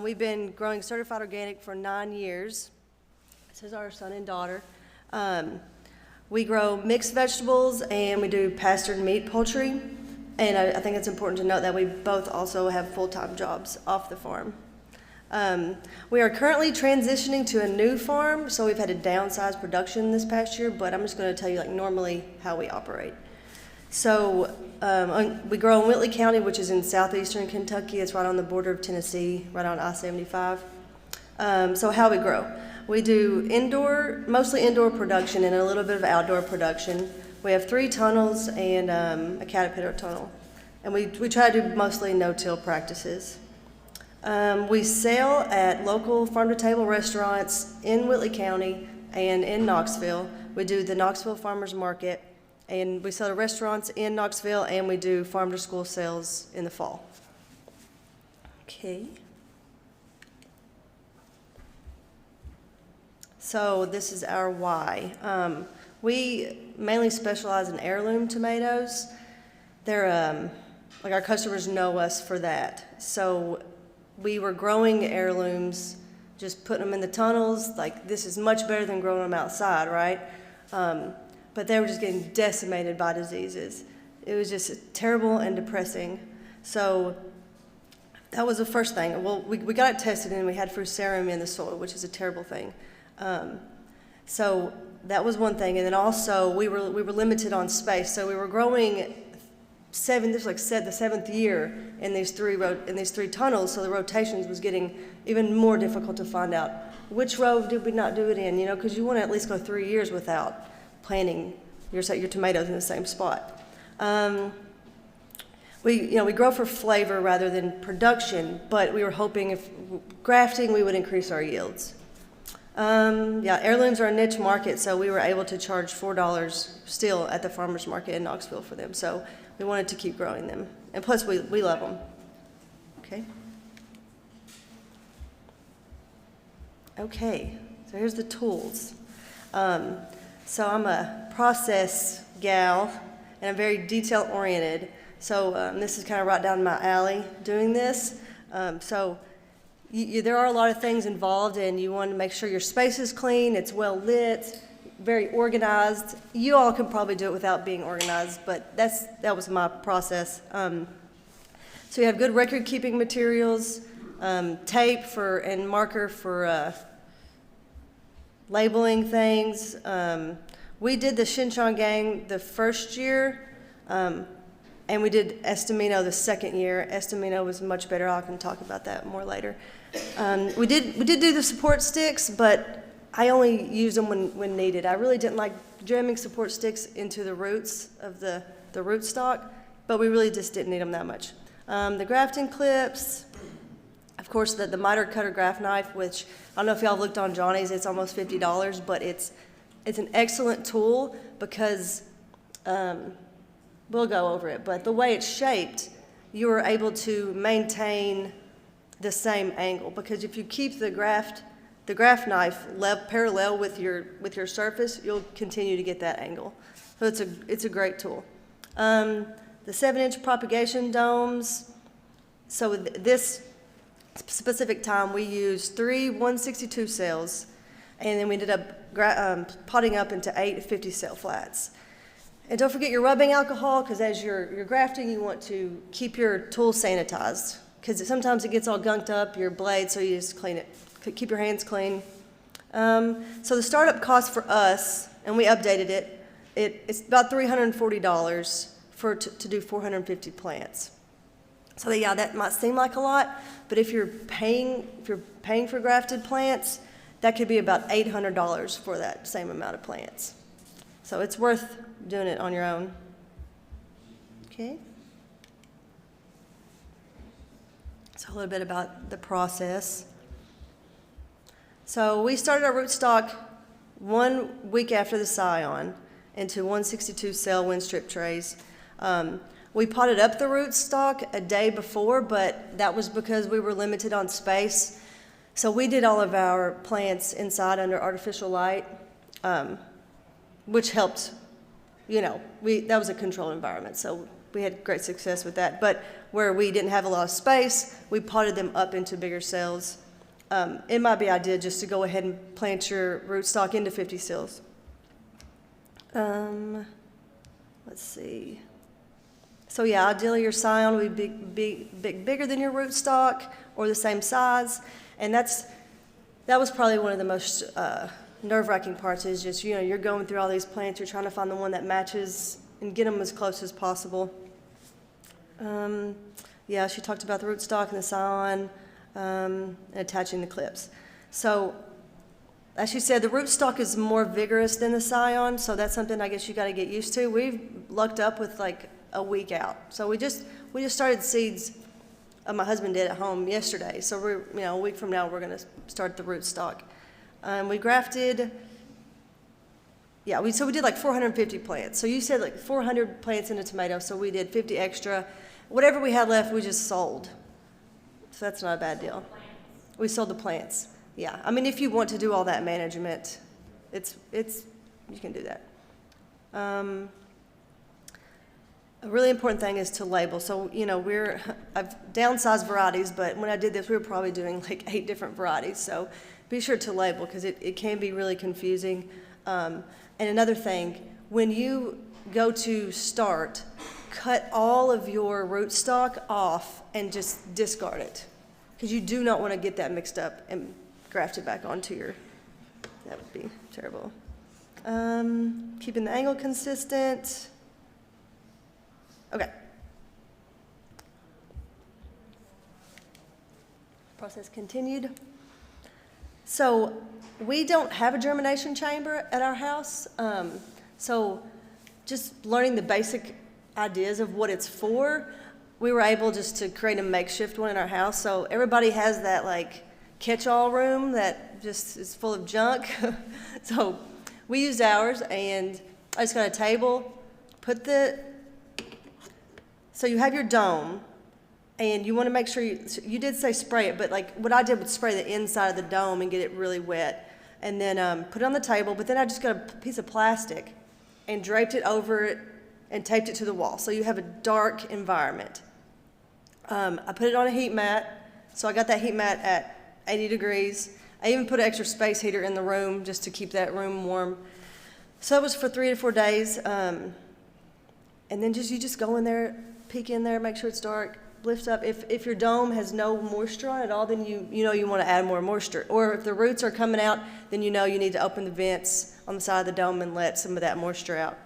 We've been growing certified organic for 9 years. This is our son and daughter. We grow mixed vegetables and we do pastured meat poultry. And I think it's important to note that we both also have full-time jobs off the farm. We are currently transitioning to a new farm, so we've had to downsize production this past year, but I'm just going to tell you normally how we operate. So we grow in Whitley County, which is in southeastern Kentucky. It's right on the border of Tennessee, right on I-75. So how we grow. We do mostly indoor production and a little bit of outdoor production. We have 3 tunnels and a caterpillar tunnel. And we try to do mostly no-till practices. We sell at local farm-to-table restaurants in Whitley County and in Knoxville. We do the Knoxville Farmers Market. And we sell to restaurants in Knoxville, and we do farm-to-school sales in the fall. Okay. So this is our why. We mainly specialize in heirloom tomatoes. They're like our customers know us for that. So we were growing heirlooms, just putting them in the tunnels. Like, this is much better than growing them outside, right? But they were just getting decimated by diseases. It was just terrible and depressing. So that was the first thing. Well, we got it tested and we had fusarium in the soil, which is a terrible thing. So that was one thing. And then also we were limited on space. So we were growing this was like the 7th year in these three tunnels. So the rotations was getting even more difficult to find out which row did we not do it in, because you want to at least go 3 years without planting your tomatoes in the same spot. We grow for flavor rather than production, but we were hoping if grafting, we would increase our yields. Heirlooms are a niche market, so we were able to charge $4 still at the farmer's market in Knoxville for them. So we wanted to keep growing them. And plus, we love them. Okay. Okay, so here's the tools. So I'm a process gal, and I'm very detail-oriented. So this is kind of right down my alley doing this. There are a lot of things involved, and you want to make sure your space is clean, it's well lit, very organized. You all can probably do it without being organized, but that was my process. So you have good record-keeping materials, tape and marker for labeling things. We did the Shinchon Gang the first year, and we did Estimino the second year. Estimino was much better. I can talk about that more later. We did do the support sticks, but I only used them when needed. I really didn't like jamming support sticks into the roots of the rootstock, but we really just didn't need them that much. The grafting clips, of course, the miter cutter graft knife, which I don't know if y'all looked on Johnny's, it's almost $50, but it's an excellent tool because we'll go over it, but the way it's shaped, you are able to maintain the same angle, because if you keep the graft knife parallel with your surface, you'll continue to get that angle. So it's a great tool. The 7-inch propagation domes. So this specific time, we used 3 162 cells, and then we ended up potting up into 8 50 cell flats. And don't forget your rubbing alcohol, because as you're grafting, you want to keep your tool sanitized, because sometimes it gets all gunked up, your blade, so you just clean it. Keep your hands clean. So the startup cost for us, and we updated it, it's about $340 to do 450 plants. So that might seem like a lot, but if you're paying for grafted plants, that could be about $800 for that same amount of plants. So it's worth doing it on your own. Okay. So a little bit about the process. So we started our rootstock 1 week after the scion into 162 cell wind strip trays. We potted up the rootstock a day before, but that was because we were limited on space. So we did all of our plants inside under artificial light, which helped. That was a controlled environment, so we had great success with that. But where we didn't have a lot of space, we potted them up into bigger cells. It might be ideal just to go ahead and plant your rootstock into 50 cells. Let's see. So ideally your scion would be bigger than your rootstock or the same size, and that was probably one of the most nerve-wracking parts. Is just you're going through all these plants, you're trying to find the one that matches and get them as close as possible. She talked about the rootstock and the scion. And attaching the clips. So, as she said, the rootstock is more vigorous than the scion, so that's something I guess you got to get used to. We've lucked up with like a week out. So we just started seeds. My husband did at home yesterday. So we're a week from now we're going to start the rootstock. We grafted. We did like 450 plants. So you said like 400 plants in a tomato. So we did 50 extra. Whatever we had left, we just sold. So that's not a bad deal. We sold the plants. Yeah, I mean, if you want to do all that management, you can do that. A really important thing is to label. So, you know, I've downsized varieties, but when I did this, we were probably doing like 8 different varieties. So be sure to label because it can be really confusing. And another thing, when you go to start, cut all of your rootstock off and just discard it because you do not want to get that mixed up and grafted back onto your, that would be terrible. Keeping the angle consistent. Okay. Process continued. So we don't have a germination chamber at our house. So just learning the basic ideas of what it's for, we were able just to create a makeshift one in our house. So everybody has that like catch-all room that just is full of junk. So we used ours, and I just got a table, so you have your dome, and you want to make sure you did say spray it, but like what I did was spray the inside of the dome and get it really wet, and then put it on the table. But then I just got a piece of plastic and draped it over it and taped it to the wall, so you have a dark environment. I put it on a heat mat, so I got that heat mat at 80 degrees. I even put an extra space heater in the room just to keep that room warm. So that was for 3 to 4 days, and then you just go in there, peek in there, make sure it's dark, lift up. If your dome has no moisture on it at all, then you know you want to add more moisture. Or if the roots are coming out, then you know you need to open the vents on the side of the dome and let some of that moisture out.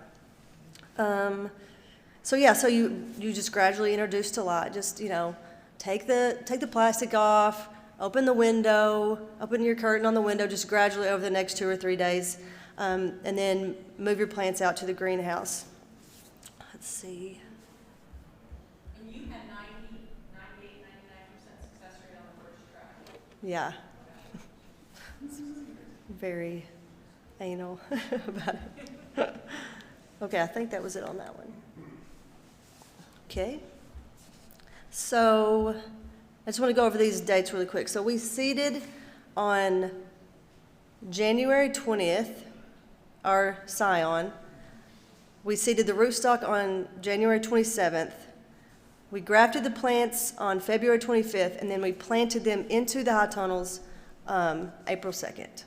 So you just gradually introduce to light. Just, you know, take the plastic off, open the window, open your curtain on the window just gradually over the next 2 or 3 days, and then move your plants out to the greenhouse. Let's see. And you had 98, 99% success rate on the first try. Yeah. Very anal about it. Okay, I think that was it on that one. Okay. So I just want to go over these dates really quick. So we seeded on January 20th, our scion. We seeded the rootstock on January 27th. We grafted the plants on February 25th, and then we planted them into the high tunnels April 2nd.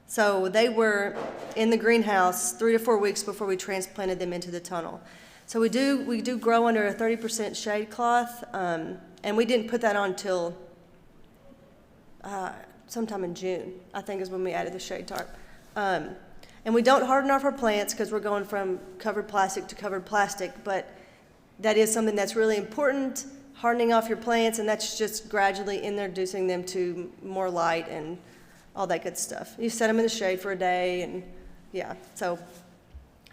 So they were in the greenhouse 3 to 4 weeks before we transplanted them into the tunnel. So we do grow under a 30% shade cloth, and we didn't put that on till sometime in June, I think is when we added the shade tarp. And we don't harden off our plants because we're going from covered plastic to covered plastic, but that is something that's really important, hardening off your plants, and that's just gradually introducing them to more light and all that good stuff. You set them in the shade for a day, and yeah, so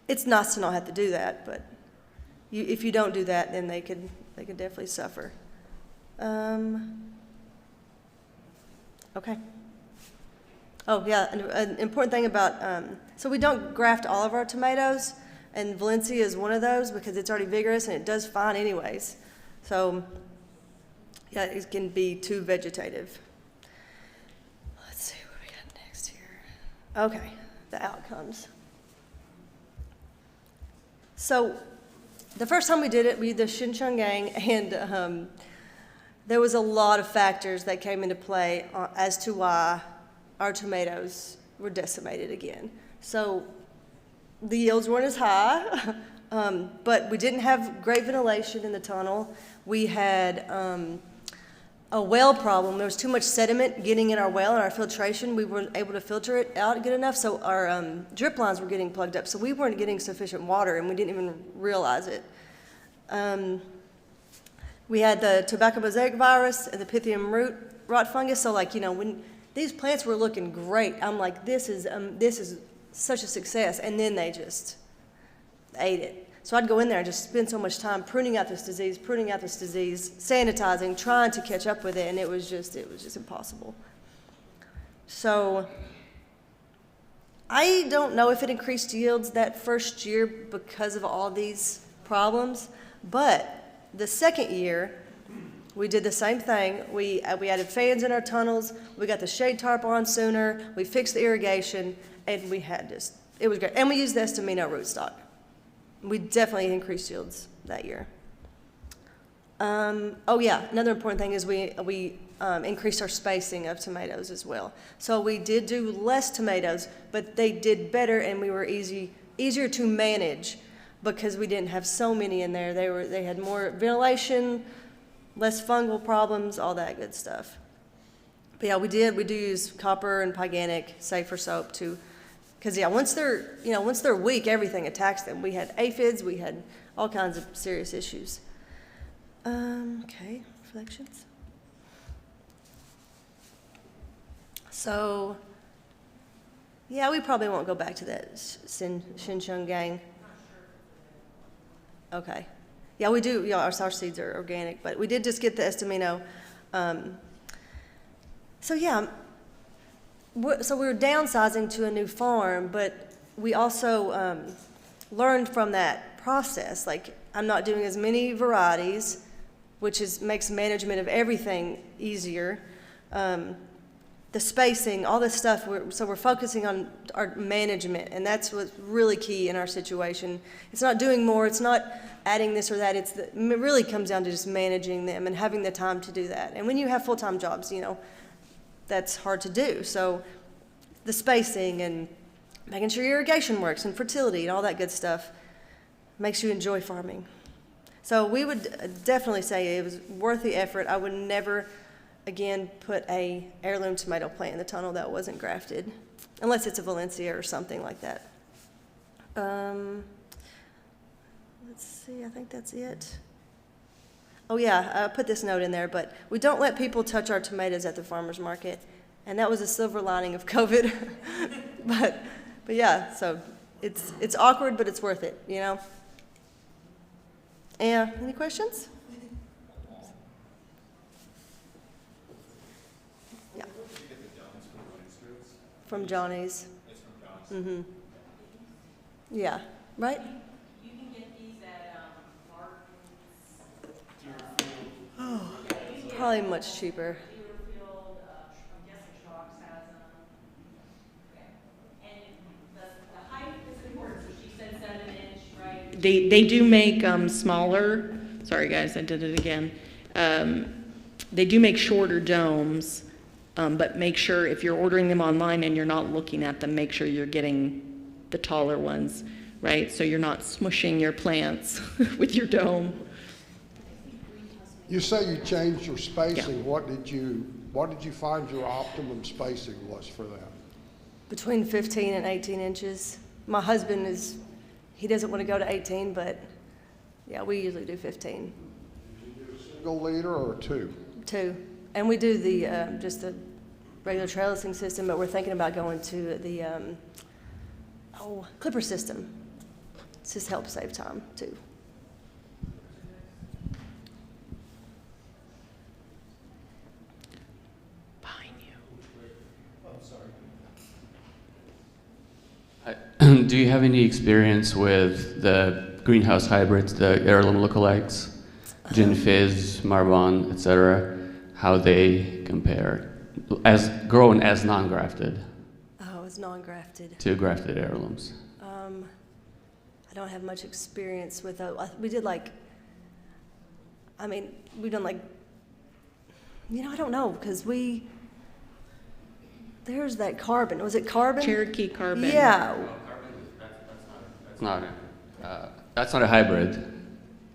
it's nice to not have to do that, but if you don't do that, then they could definitely suffer. Okay. Oh yeah, an important thing about, so we don't graft all of our tomatoes, and Valencia is one of those because it's already vigorous and it does fine anyways. So yeah, it can be too vegetative. Let's see what we got next here. Okay, the outcomes. So the first time we did it, we did the Xinjiang, and there was a lot of factors that came into play as to why our tomatoes were decimated again. So the yields weren't as high, but we didn't have great ventilation in the tunnel. We had a well problem. There was too much sediment getting in our well, and our filtration, we weren't able to filter it out good enough, so our drip lines were getting plugged up, so we weren't getting sufficient water, and we didn't even realize it. We had the tobacco mosaic virus and the Pythium root rot fungus, so like, you know, when these plants were looking great, I'm like, this is such a success, and then they just ate it. So I'd go in there and just spend so much time pruning out this disease, sanitizing, trying to catch up with it, and it was just impossible. So I don't know if it increased yields that first year because of all these problems, but the second year, we did the same thing. We added fans in our tunnels, we got the shade tarp on sooner, we fixed the irrigation, and we had it was great. And we used the Estimino rootstock. We definitely increased yields that year. Oh yeah, another important thing is we increased our spacing of tomatoes as well. So we did do less tomatoes, but they did better, and we were easier to manage because we didn't have so many in there. They had more ventilation, less fungal problems, all that good stuff. But yeah, we do use copper and Pyganic, safer soap too, because yeah, once they're weak, everything attacks them. We had aphids, we had all kinds of serious issues. Okay, reflections. So, yeah, we probably won't go back to that Xinjiang gang. Okay. Yeah, we do. Yeah, our seeds are organic, but we did just get the Estimino. So yeah, so we were downsizing to a new farm, but we also learned from that process. Like, I'm not doing as many varieties, which makes management of everything easier. The spacing, all this stuff, so we're focusing on our management, and that's what's really key in our situation. It's not doing more, it's not adding this or that, it really comes down to just managing them and having the time to do that. And when you have full-time jobs, that's hard to do. So the spacing and making sure your irrigation works and fertility and all that good stuff makes you enjoy farming. So we would definitely say it was worth the effort. I would never again put a heirloom tomato plant in the tunnel that wasn't grafted, unless it's a Valencia or something like that. Let's see, I think that's it. Oh yeah, I put this note in there, but we don't let people touch our tomatoes at the farmer's market, and that was a silver lining of COVID. but yeah, so it's awkward, but it's worth it, Yeah, any questions? Yeah. From Johnny's. It's from Johnny's. Mm-hmm. Yeah, right? You can get these at Martin's. Oh, probably much cheaper. I'm guessing Schrock's has them. Okay. And the height is important, so she said 7-inch, right? They do make smaller, sorry guys, I did it again. They do make shorter domes, but make sure if you're ordering them online and you're not looking at them, make sure you're getting the taller ones, right? So you're not smushing your plants with your dome. You say you changed your spacing. Yeah. What did you find your optimum spacing was for that? Between 15 and 18 inches. My husband he doesn't want to go to 18, but yeah, we usually do 15. Did you do a single liter or two? Two. And we do the just the regular trellising system, but we're thinking about going to the clipper system. It just helps save time too. Behind you. Do you have any experience with the greenhouse hybrids, the heirloom lookalikes, Gin Fizz, Marbon, etc., how they compare as grown as non-grafted? Oh, it's non-grafted. To grafted heirlooms. I don't have much experience with we did we've done I don't know, because there's that carbon. Was it carbon? Cherokee carbon. Yeah. That's not a hybrid.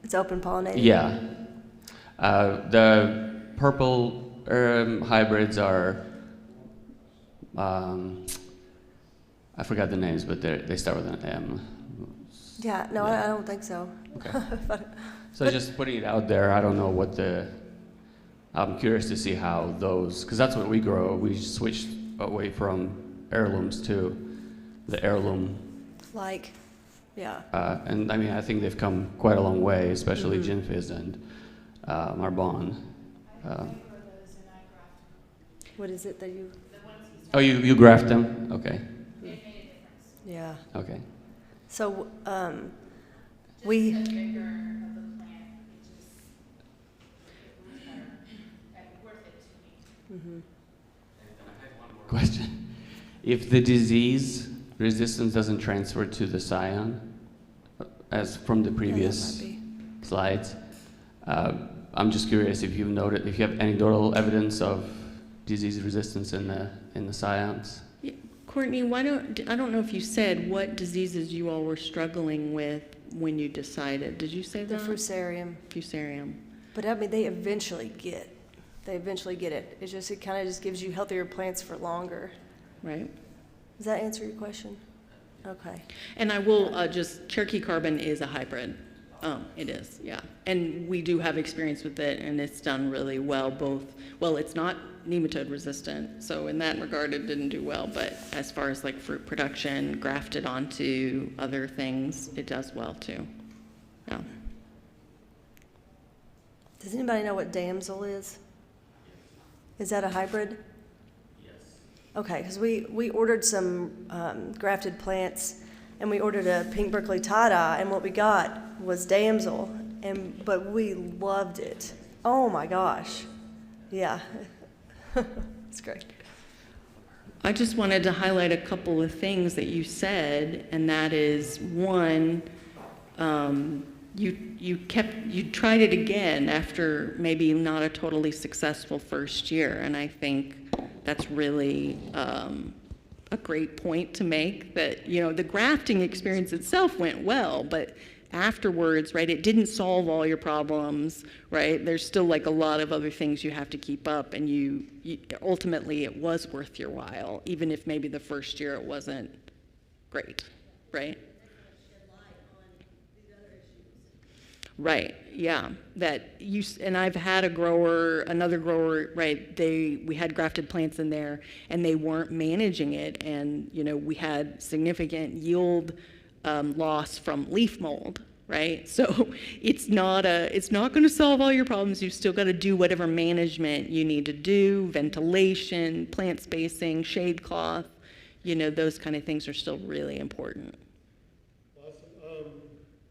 It's open pollinated. Yeah. The purple hybrids are, I forgot the names, but they start with an M. Yeah, no, yeah. I don't think so. Okay. So just putting it out there, I don't know I'm curious to see how those, because that's what we grow. We switched away from heirlooms to the heirloom. Yeah. And I mean, I think they've come quite a long way, especially Gin Fizz and Marbon. What is it that you? Oh, you graft them? Okay. Yeah. Okay. So Question. If the disease resistance doesn't transfer to the scion, as from the previous slides. I'm just curious if you've noted, if you have anecdotal evidence of disease resistance in the scions. Yeah. Courtney, I don't know if you said what diseases you all were struggling with when you decided. Did you say The that? fusarium. Fusarium. But I mean, they eventually get it. It's just, it kind of just gives you healthier plants for longer. Right. Does that answer your question? Okay. And I will just, Cherokee Carbon is a hybrid. It is, yeah. And we do have experience with it, and it's done really well, well, it's not nematode resistant, so in that regard it didn't do well, but as far as like fruit production, grafted onto other things, it does well too. Yeah. Does anybody know what damsel is? Is that a hybrid? Yes. Okay, because we ordered some grafted plants, and we ordered a pink Berkeley tie-dye, and what we got was damsel, but we loved it. Oh my gosh. Yeah. It's great. I just wanted to highlight a couple of things that you said, and that is, one, you tried it again after maybe not a totally successful first year, and I think that's really a great point to make, that, you know, the grafting experience itself went well, but afterwards, right, it didn't solve all your problems, right? There's still like a lot of other things you have to keep up, and you ultimately it was worth your while, even if maybe the first year it wasn't great, right? Right, yeah, and I've had another grower, right, we had grafted plants in there, and they weren't managing it, and, you know, we had significant yield loss from leaf mold, right? So it's not going to solve all your problems. You've still got to do whatever management you need to do, ventilation, plant spacing, shade cloth, you know, those kind of things are still really important. Awesome.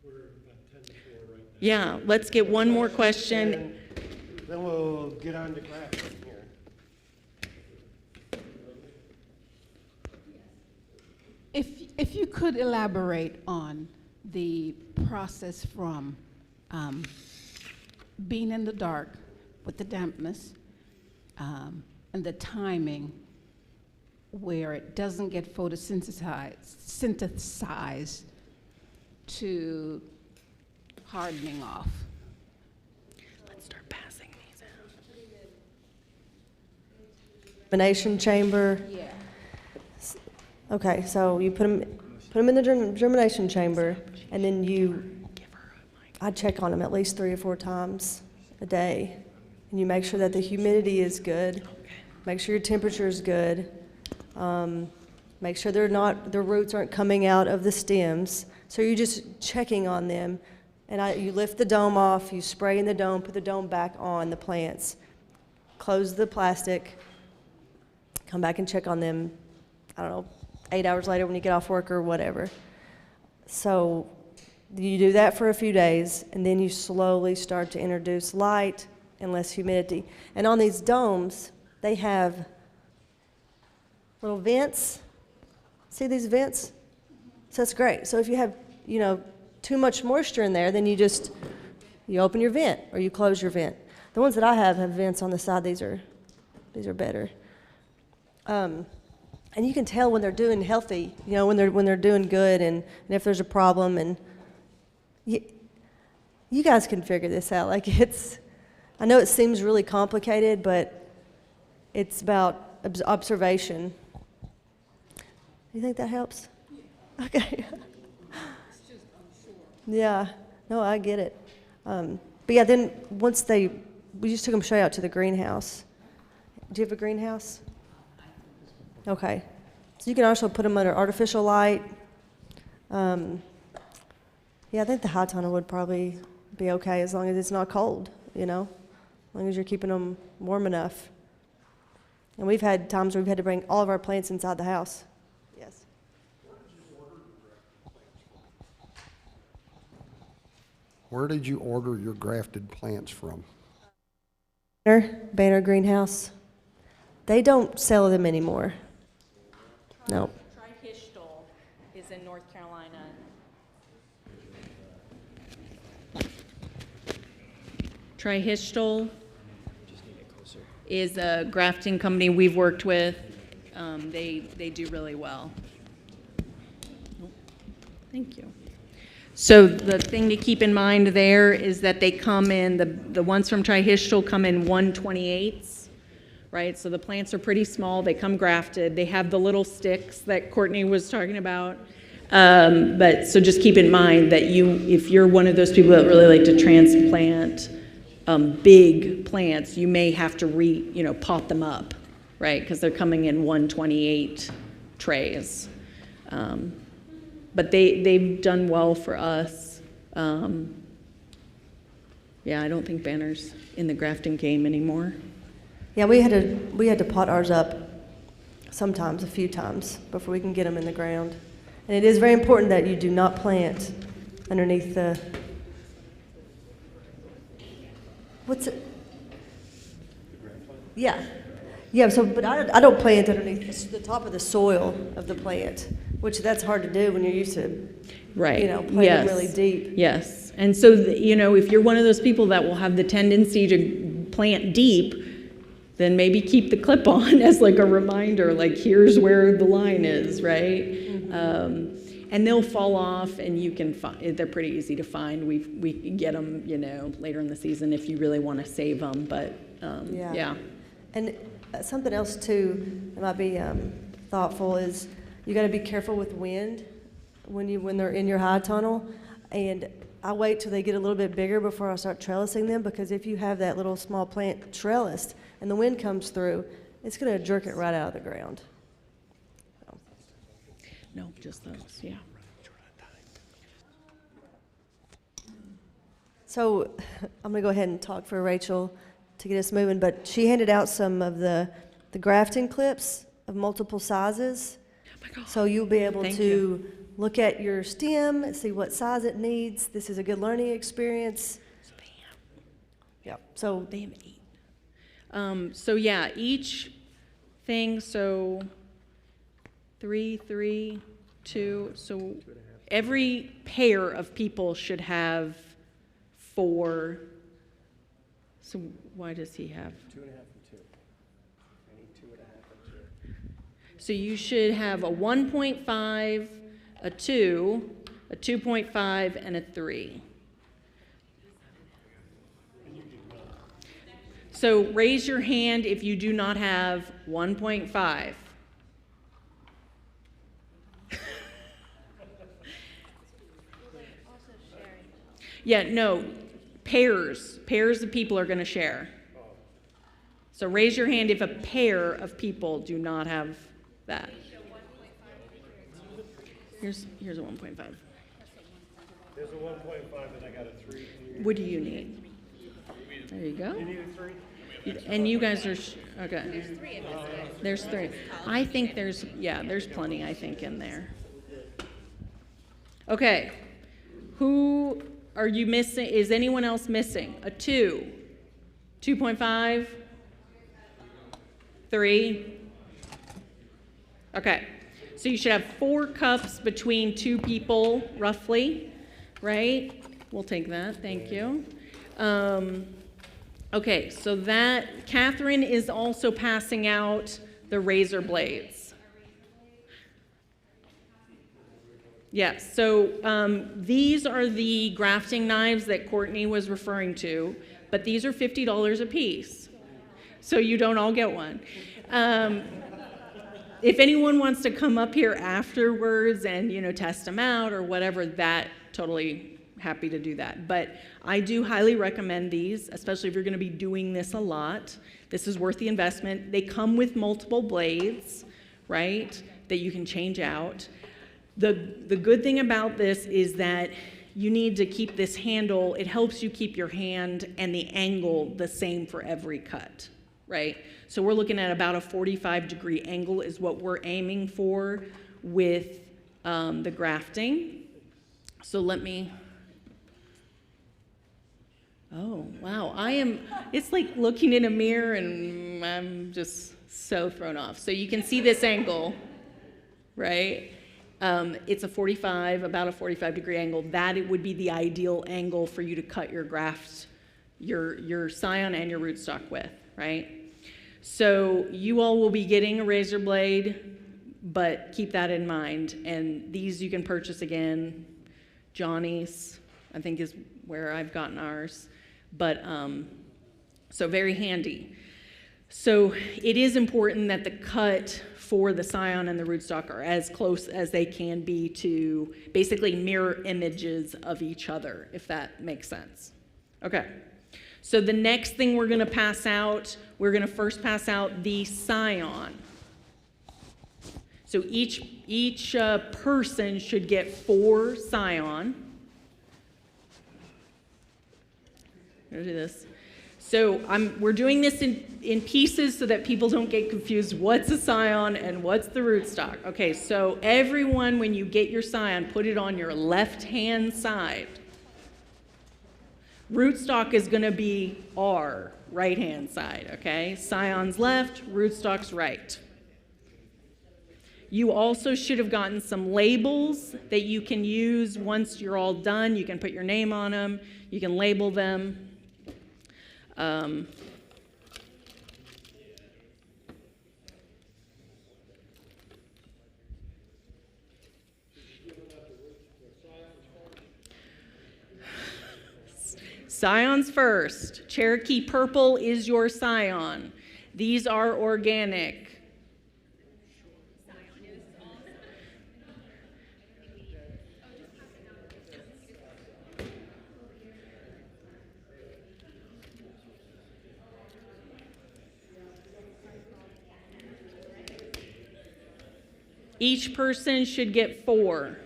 We're about 10 to 4 right now. Yeah, let's get one more question. And then we'll get on to grafting here. If you could elaborate on the process from being in the dark with the dampness and the timing where it doesn't get synthesized to hardening off. Let's start passing these out. Germination chamber. Yeah. Okay, so you put them in the germination chamber, and then I check on them at least 3 or 4 times a day, and you make sure that the humidity is good, make sure your temperature is good, make sure their roots aren't coming out of the stems. So you're just checking on them, and you lift the dome off, you spray in the dome, put the dome back on the plants, close the plastic, come back and check on them, I don't know, 8 hours later when you get off work or whatever. So you do that for a few days, and then you slowly start to introduce light and less humidity. And on these domes, they have little vents. See these vents? So that's great. So if you have, you know, too much moisture in there, then you open your vent or you close your vent. The ones that I have vents on the side. These are better. And you can tell when they're doing healthy, you know, when they're doing good, and if there's a problem. And you guys can figure this out. Like, I know it seems really complicated, but it's about observation. You think that helps? Yeah. Okay. Yeah. No, I get it. But yeah, then once we just took them straight out to the greenhouse. Do you have a greenhouse? Okay. So you can also put them under artificial light. Yeah, I think the high tunnel would probably be okay as long as it's not cold, you know, as long as you're keeping them warm enough. And we've had times where we've had to bring all of our plants inside the house. Yes. Where did you order your grafted plants from? Banner Greenhouse. They don't sell them anymore. No. Trihistal is in North Carolina. Trihistal is a grafting company we've worked with. They do really well. Thank you. So the thing to keep in mind there is that they come in, the ones from Trihistal come in 1/28, right? So the plants are pretty small. They come grafted. They have the little sticks that Courtney was talking about. But so just keep in mind that if you're one of those people that really like to transplant big plants, you may have to pot them up, right? Because they're coming in 1/28 trays. But they've done well for us. Yeah, I don't think Banner's in the grafting game anymore. Yeah, we had to pot ours up sometimes, a few times, before we can get them in the ground. And it is very important that you do not plant underneath the, what's it? Yeah. Yeah, so, but I don't plant underneath the top of the soil of the plant, which that's hard to do when you're used to, right. Planting really deep. Yes. And so, if you're one of those people that will have the tendency to plant deep, then maybe keep the clip on as like a reminder, like here's where the line is, right? Mm-hmm. And they'll fall off, and you can find, they're pretty easy to find. We can get them, later in the season if you really want to save them, but yeah. And something else too that might be thoughtful is you got to be careful with wind when they're in your high tunnel. And I wait till they get a little bit bigger before I start trellising them, because if you have that little small plant trellised and the wind comes through, it's going to jerk it right out of the ground. No, just those, yeah. So I'm going to go ahead and talk for Rachel to get us moving, but she handed out some of the grafting clips of multiple sizes. Oh my God. So you'll be able to look at your stem and see what size it needs. This is a good learning experience. Yeah. So they have 8. So yeah, each thing, so 3, 3, 2. So every pair of people should have 4. So why does he have? 2.5 and 2. I need 2.5 and 2. So you should have a 1.5, a 2, a 2.5, and a 3. So raise your hand if you do not have 1.5. Yeah, no, pairs of people are going to share. So raise your hand if a pair of people do not have that. Here's a 1.5. There's a 1.5 and I got a 3 here. What do you need? There you go. You need a 3? And you guys are, okay. There's 3. I think there's plenty, I think, in there. Okay. Who are you missing? Is anyone else missing? A 2? 2.5? 3? Okay. So you should have 4 cups between 2 people, roughly, right? We'll take that. Thank you. Okay, so that, Catherine is also passing out the razor blades. Yes, so these are the grafting knives that Courtney was referring to, but these are $50 a piece, so you don't all get one. If anyone wants to come up here afterwards and, test them out or whatever, that totally happy to do that. But I do highly recommend these, especially if you're going to be doing this a lot. This is worth the investment. They come with multiple blades, right, that you can change out. The good thing about this is that you need to keep this handle. It helps you keep your hand and the angle the same for every cut, right? So we're looking at about a 45-degree angle is what we're aiming for with the grafting. So let me... Oh, wow. It's like looking in a mirror and I'm just so thrown off. So you can see this angle, right? It's about a 45-degree angle. That it would be the ideal angle for you to cut your graft, your scion and your rootstock with, right? So you all will be getting a razor blade, but keep that in mind. And these you can purchase again. Johnny's, I think, is where I've gotten ours. But so very handy. So it is important that the cut for the scion and the rootstock are as close as they can be to basically mirror images of each other, if that makes sense. Okay. So the next thing we're going to pass out, we're going to first pass out the scion. So each person should get 4 scion. I'm going to do this. So we're doing this in pieces so that people don't get confused. What's a scion and what's the rootstock? Okay, so everyone, when you get your scion, put it on your left-hand side. Rootstock is going to be our right-hand side, okay? Scion's left, rootstock's right. You also should have gotten some labels that you can use once you're all done. You can put your name on them. You can label them. Scions first. Cherokee purple is your scion. These are organic. Each person should get 4.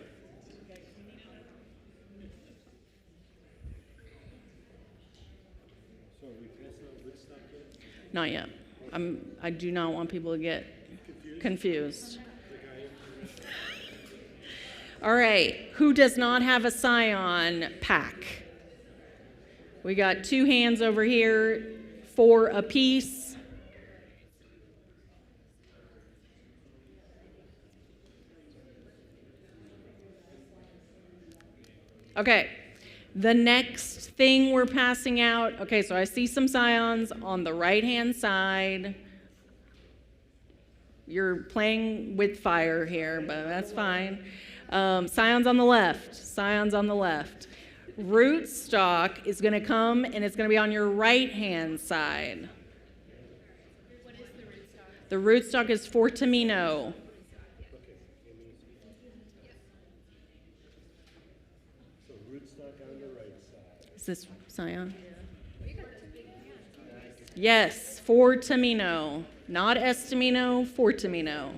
Not yet. I do not want people to get confused. All right. Who does not have a scion pack? We got 2 hands over here, 4 apiece. Okay, the next thing we're passing out, okay, so I see some scions on the right-hand side. You're playing with fire here, but that's fine. Scions on the left, scions on the left. Rootstock is going to come, and it's going to be on your right-hand side. What is the rootstock? The rootstock is Fortamino. Is this scion? Yes, Fortamino. Not Estamino, Fortamino.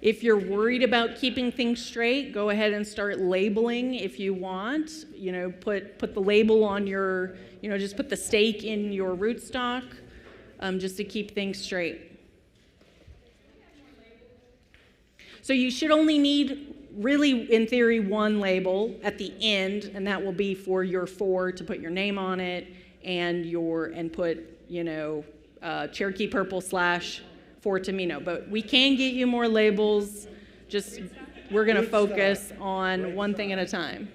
If you're worried about keeping things straight, go ahead and start labeling if you want. You know, put the label on your, just put the stake in your rootstock just to keep things straight. So you should only need, really, in theory, 1 label at the end, and that will be for your 4 to put your name on it and put, Cherokee purple / Fortamino, but we can get you more labels. Just we're going to focus on one thing at a time.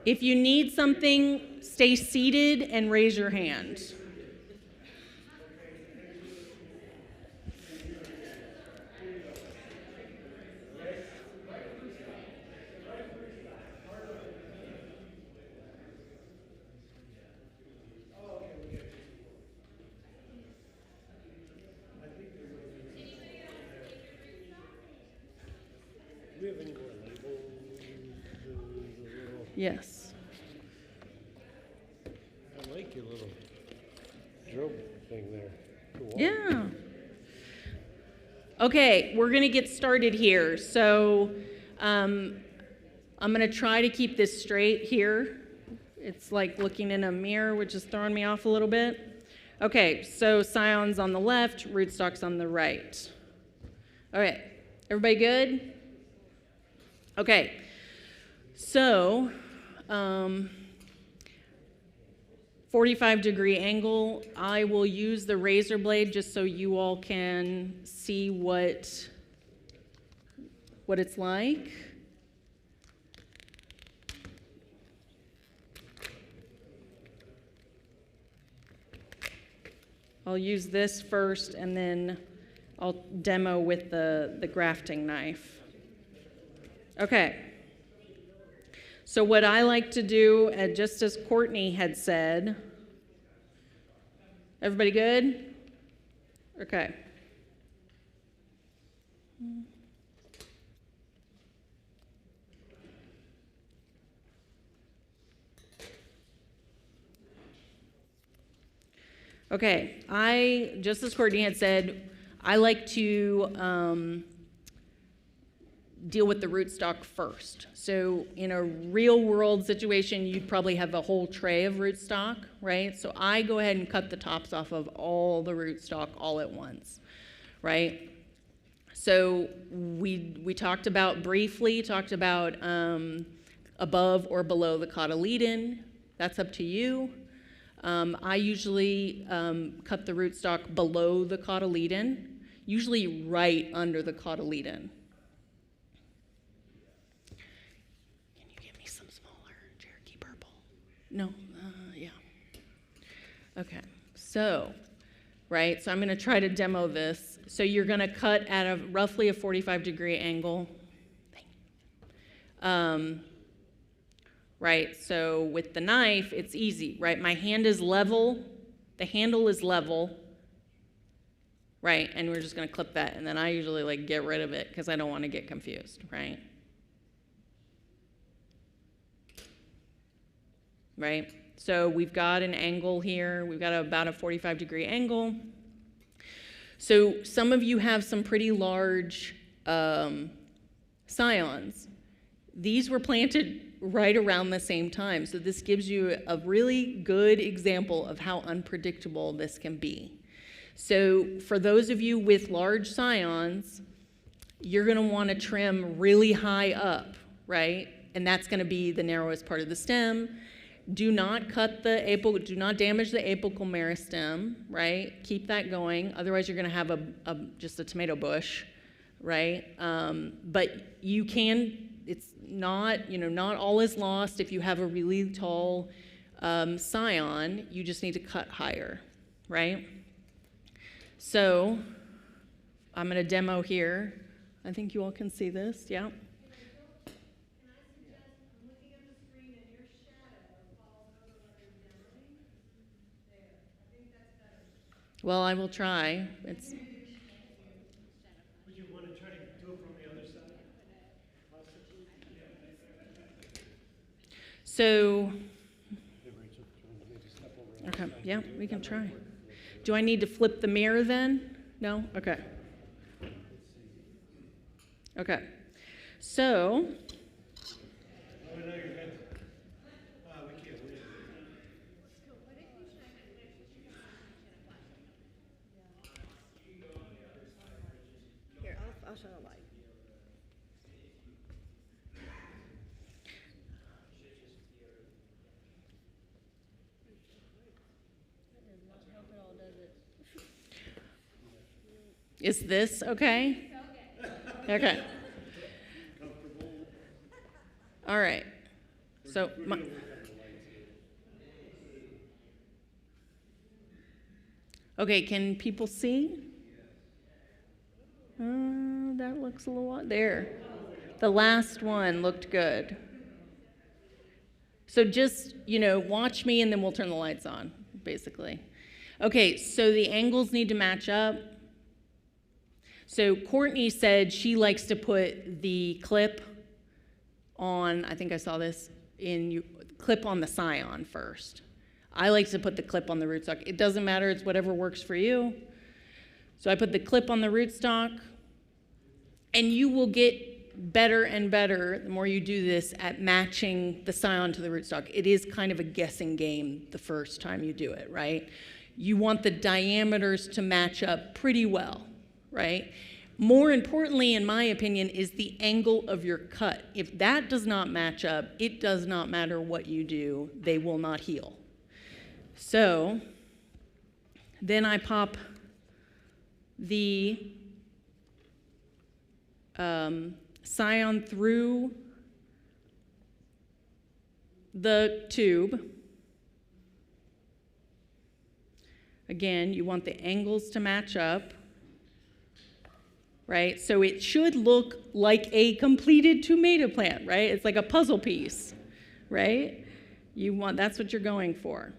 If you need something, stay seated and raise your hand. Yes. I like your little drill thing there. Yeah. Okay, we're going to get started here. So I'm going to try to keep this straight here. It's like looking in a mirror, which is throwing me off a little bit. Okay, so scions on the left, rootstocks on the right. All right, everybody good? Okay, so 45-degree angle. I will use the razor blade just so you all can see what it's like. I'll use this first, and then I'll demo with the grafting knife. Okay. So what I like to do, just as Cortney had said, everybody good? Okay. Okay, just as Cortney had said, I like to deal with the rootstock first. So in a real world situation, you'd probably have a whole tray of rootstock, right? So I go ahead and cut the tops off of all the rootstock all at once, right? So we talked about above or below the cotyledon. That's up to you. I usually cut the rootstock below the cotyledon, usually right under the cotyledon. Can you give me some smaller Cherokee purple? No? Yeah. Okay, so, right, so I'm going to try to demo this. So you're going to cut at roughly a 45-degree angle. Right, so with the knife, it's easy, right? My hand is level, the handle is level, right? And we're just gonna clip that, and then I usually get rid of it because I don't want to get confused, right? Right, so we've got an angle here, we've got about a 45-degree angle. So some of you have some pretty large scions. These were planted right around the same time. So this gives you a really good example of how unpredictable this can be. So for those of you with large scions, you're going to want to trim really high up, right? And that's going to be the narrowest part of the stem. Do not cut do not damage the apical meristem, right? Keep that going. Otherwise, you're going to have just a tomato bush, right? But you can. It's not, not all is lost if you have a really tall scion. You just need to cut higher, right? So I'm going to demo here. I think you all can see this, yeah? Well, I will try. Would you want to try to do it from the other side? So, okay, yeah, we can try. Do I need to flip the mirror then? No? Okay. Okay. So, Here, I'll shine a light. is this okay? Okay. All right. So, okay, can people see? That looks a little, there. The last one looked good. So just, watch me and then we'll turn the lights on, basically. Okay, so the angles need to match up. So Cortney said she likes to put the clip on, I think I saw this, clip on the scion first. I like to put the clip on the rootstock. It doesn't matter, it's whatever works for you. So I put the clip on the rootstock, and you will get better and better the more you do this at matching the scion to the rootstock. It is kind of a guessing game the first time you do it, right? You want the diameters to match up pretty well, right? More importantly, in my opinion, is the angle of your cut. If that does not match up, it does not matter what you do, they will not heal. So then I pop the scion through the tube. Again, you want the angles to match up, right? So it should look like a completed tomato plant, right? It's like a puzzle piece, right? That's what you're going for.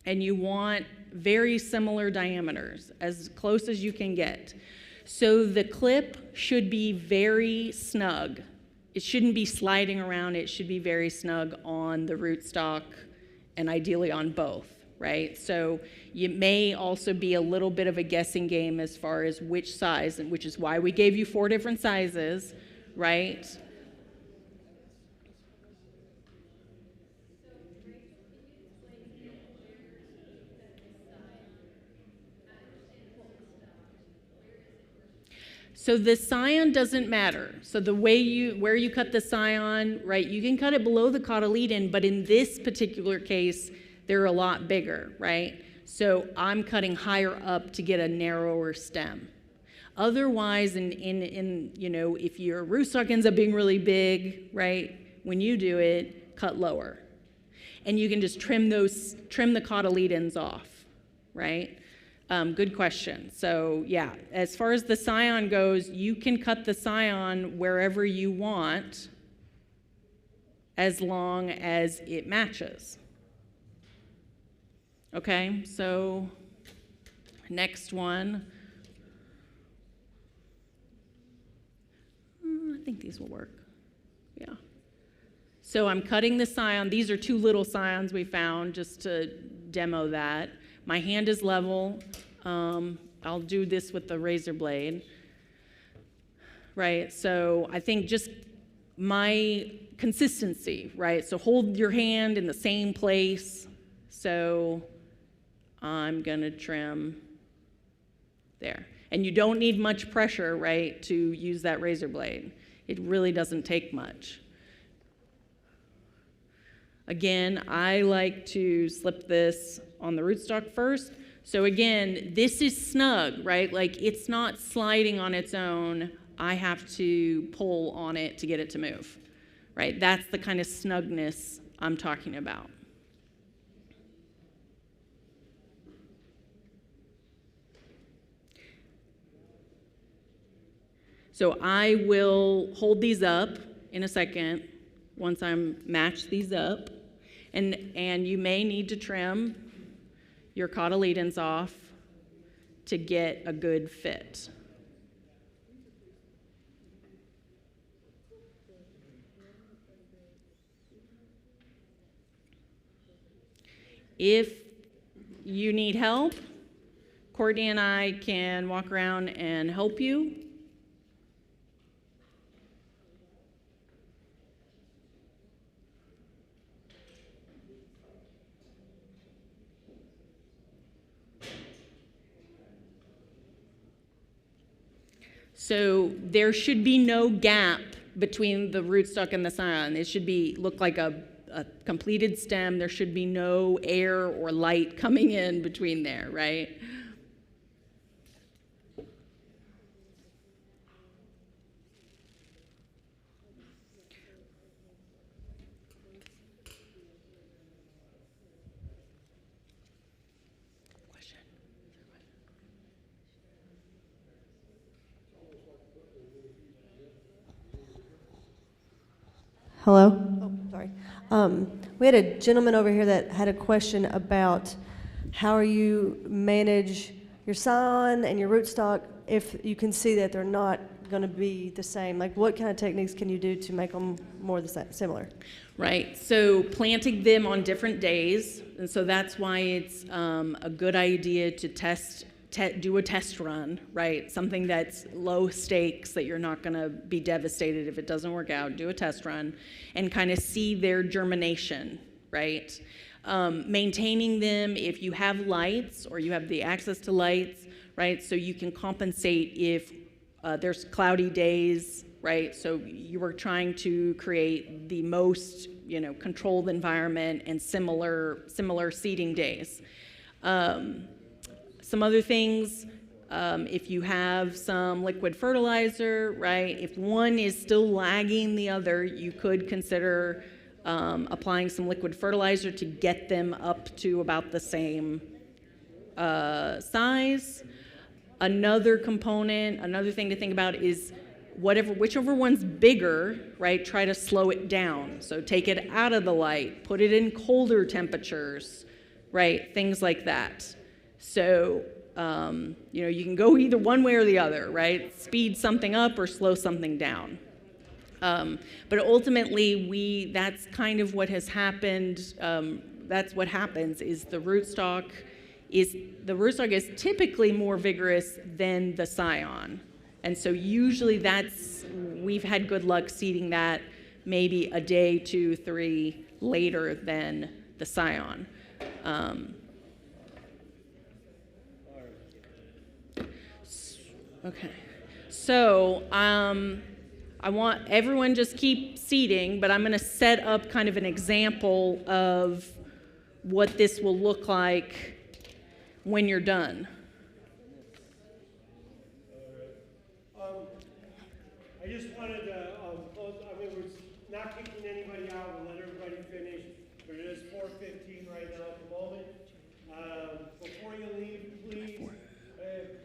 And you want very similar diameters, as close as you can get. So the clip should be very snug. It shouldn't be sliding around. It should be very snug on the rootstock and ideally on both, right? So it may also be a little bit of a guessing game as far as which size, and which is why we gave you 4 different sizes, right? So the scion doesn't matter. So the way where you cut the scion, right, you can cut it below the cotyledon, but in this particular case, they're a lot bigger, right? So I'm cutting higher up to get a narrower stem. Otherwise, if your rootstock ends up being really big, right, when you do it, cut lower. And you can just trim the cotyledons off, right? Good question. So yeah, as far as the scion goes, you can cut the scion wherever you want as long as it matches. Okay, so next one. I think these will work. Yeah. So I'm cutting the scion. These are 2 little scions we found just to demo that. My hand is level. I'll do this with the razor blade, right? So I think just my consistency, right? So hold your hand in the same place. So I'm gonna trim there. And you don't need much pressure, right, to use that razor blade. It really doesn't take much. Again, I like to slip this on the rootstock first. So again, this is snug, right? Like it's not sliding on its own. I have to pull on it to get it to move, right? That's the kind of snugness I'm talking about. So I will hold these up in a second once I'm matched these up. And you may need to trim your cotyledons off to get a good fit. If you need help, Courtney and I can walk around and help you. So there should be no gap between the rootstock and the scion. It should look like a completed stem. There should be no air or light coming in between there, right? Hello? Oh, sorry. We had a gentleman over here that had a question about how you manage your scion and your rootstock if you can see that they're not going to be the same. Like, what kind of techniques can you do to make them more similar? Right. So planting them on different days, and so that's why it's a good idea to do a test run, right? Something that's low stakes, that you're not going to be devastated if it doesn't work out. Do a test run and kind of see their germination, right? Maintaining them, if you have lights or you have the access to lights, right? So you can compensate if there's cloudy days, right? So you were trying to create the most, controlled environment and similar seeding days. Some other things, if you have some liquid fertilizer, right? If one is still lagging the other, you could consider applying some liquid fertilizer to get them up to about the same size. Another thing to think about is whichever one's bigger, right, try to slow it down. So take it out of the light, put it in colder temperatures, right, things like that. So, you can go either one way or the other, right, speed something up or slow something down. But ultimately, that's kind of what has happened. That's what happens is the rootstock is typically more vigorous than the scion. And so usually we've had good luck seeding that maybe a day, 2, 3 later than the scion. Okay. So I want everyone just keep seeding, but I'm going to set up kind of an example of what this will look like when you're done. I just wanted to close. We're not kicking anybody out. We'll let everybody finish. But it is 4:15 right now at the moment. Before you leave, please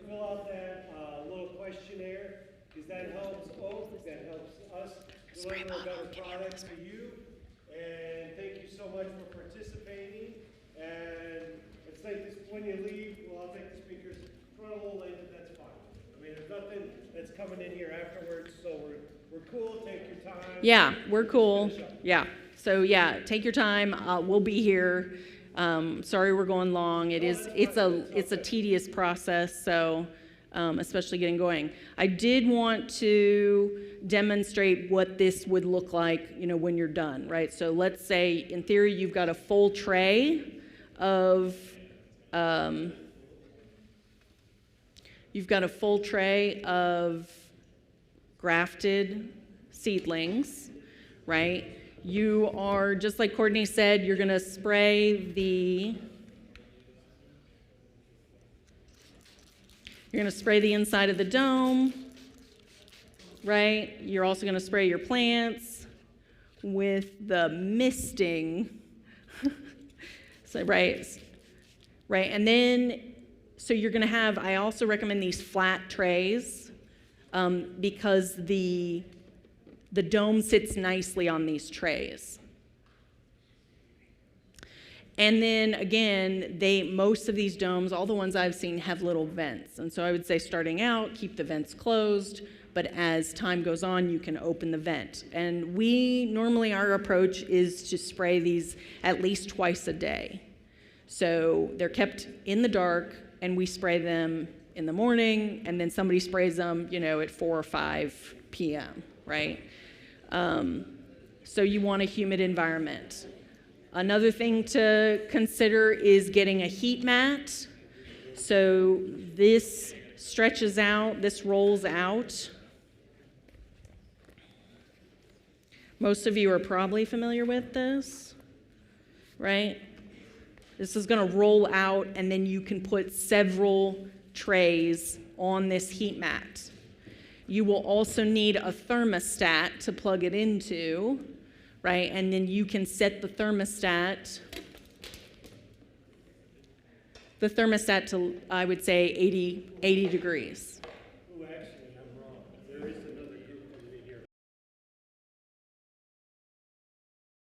fill out that little questionnaire, because that helps Oak, that helps us deliver a better product to you. And thank you so much for participating. And it's like this, when you leave, well, I'll take the speakers, run a little late, but that's fine. There's nothing that's coming in here afterwards, so we're cool. Take your time. Yeah, we're cool. Yeah. So take your time. We'll be here. Sorry we're going long. It's a tedious process, so especially getting going. I did want to demonstrate what this would look like, when you're done, right? So let's say in theory you've got a full tray of grafted seedlings, right? You are, just like Cortney said, you're going to spray the inside of the dome, right? You're also going to spray your plants with the misting. So, right. And then, so you're going to have, I also recommend these flat trays because the dome sits nicely on these trays. And then again, most of these domes, all the ones I've seen, have little vents. And so I would say starting out, keep the vents closed, but as time goes on, you can open the vent. And normally our approach is to spray these at least twice a day. So they're kept in the dark, and we spray them in the morning, and then somebody sprays them, at 4 or 5 p.m., right? So you want a humid environment. Another thing to consider is getting a heat mat. So this stretches out, this rolls out. Most of you are probably familiar with this, right? This is going to roll out, and then you can put several trays on this heat mat. You will also need a thermostat to plug it into, right? And then you can set the thermostat to, I would say, 80 degrees. Ooh, actually,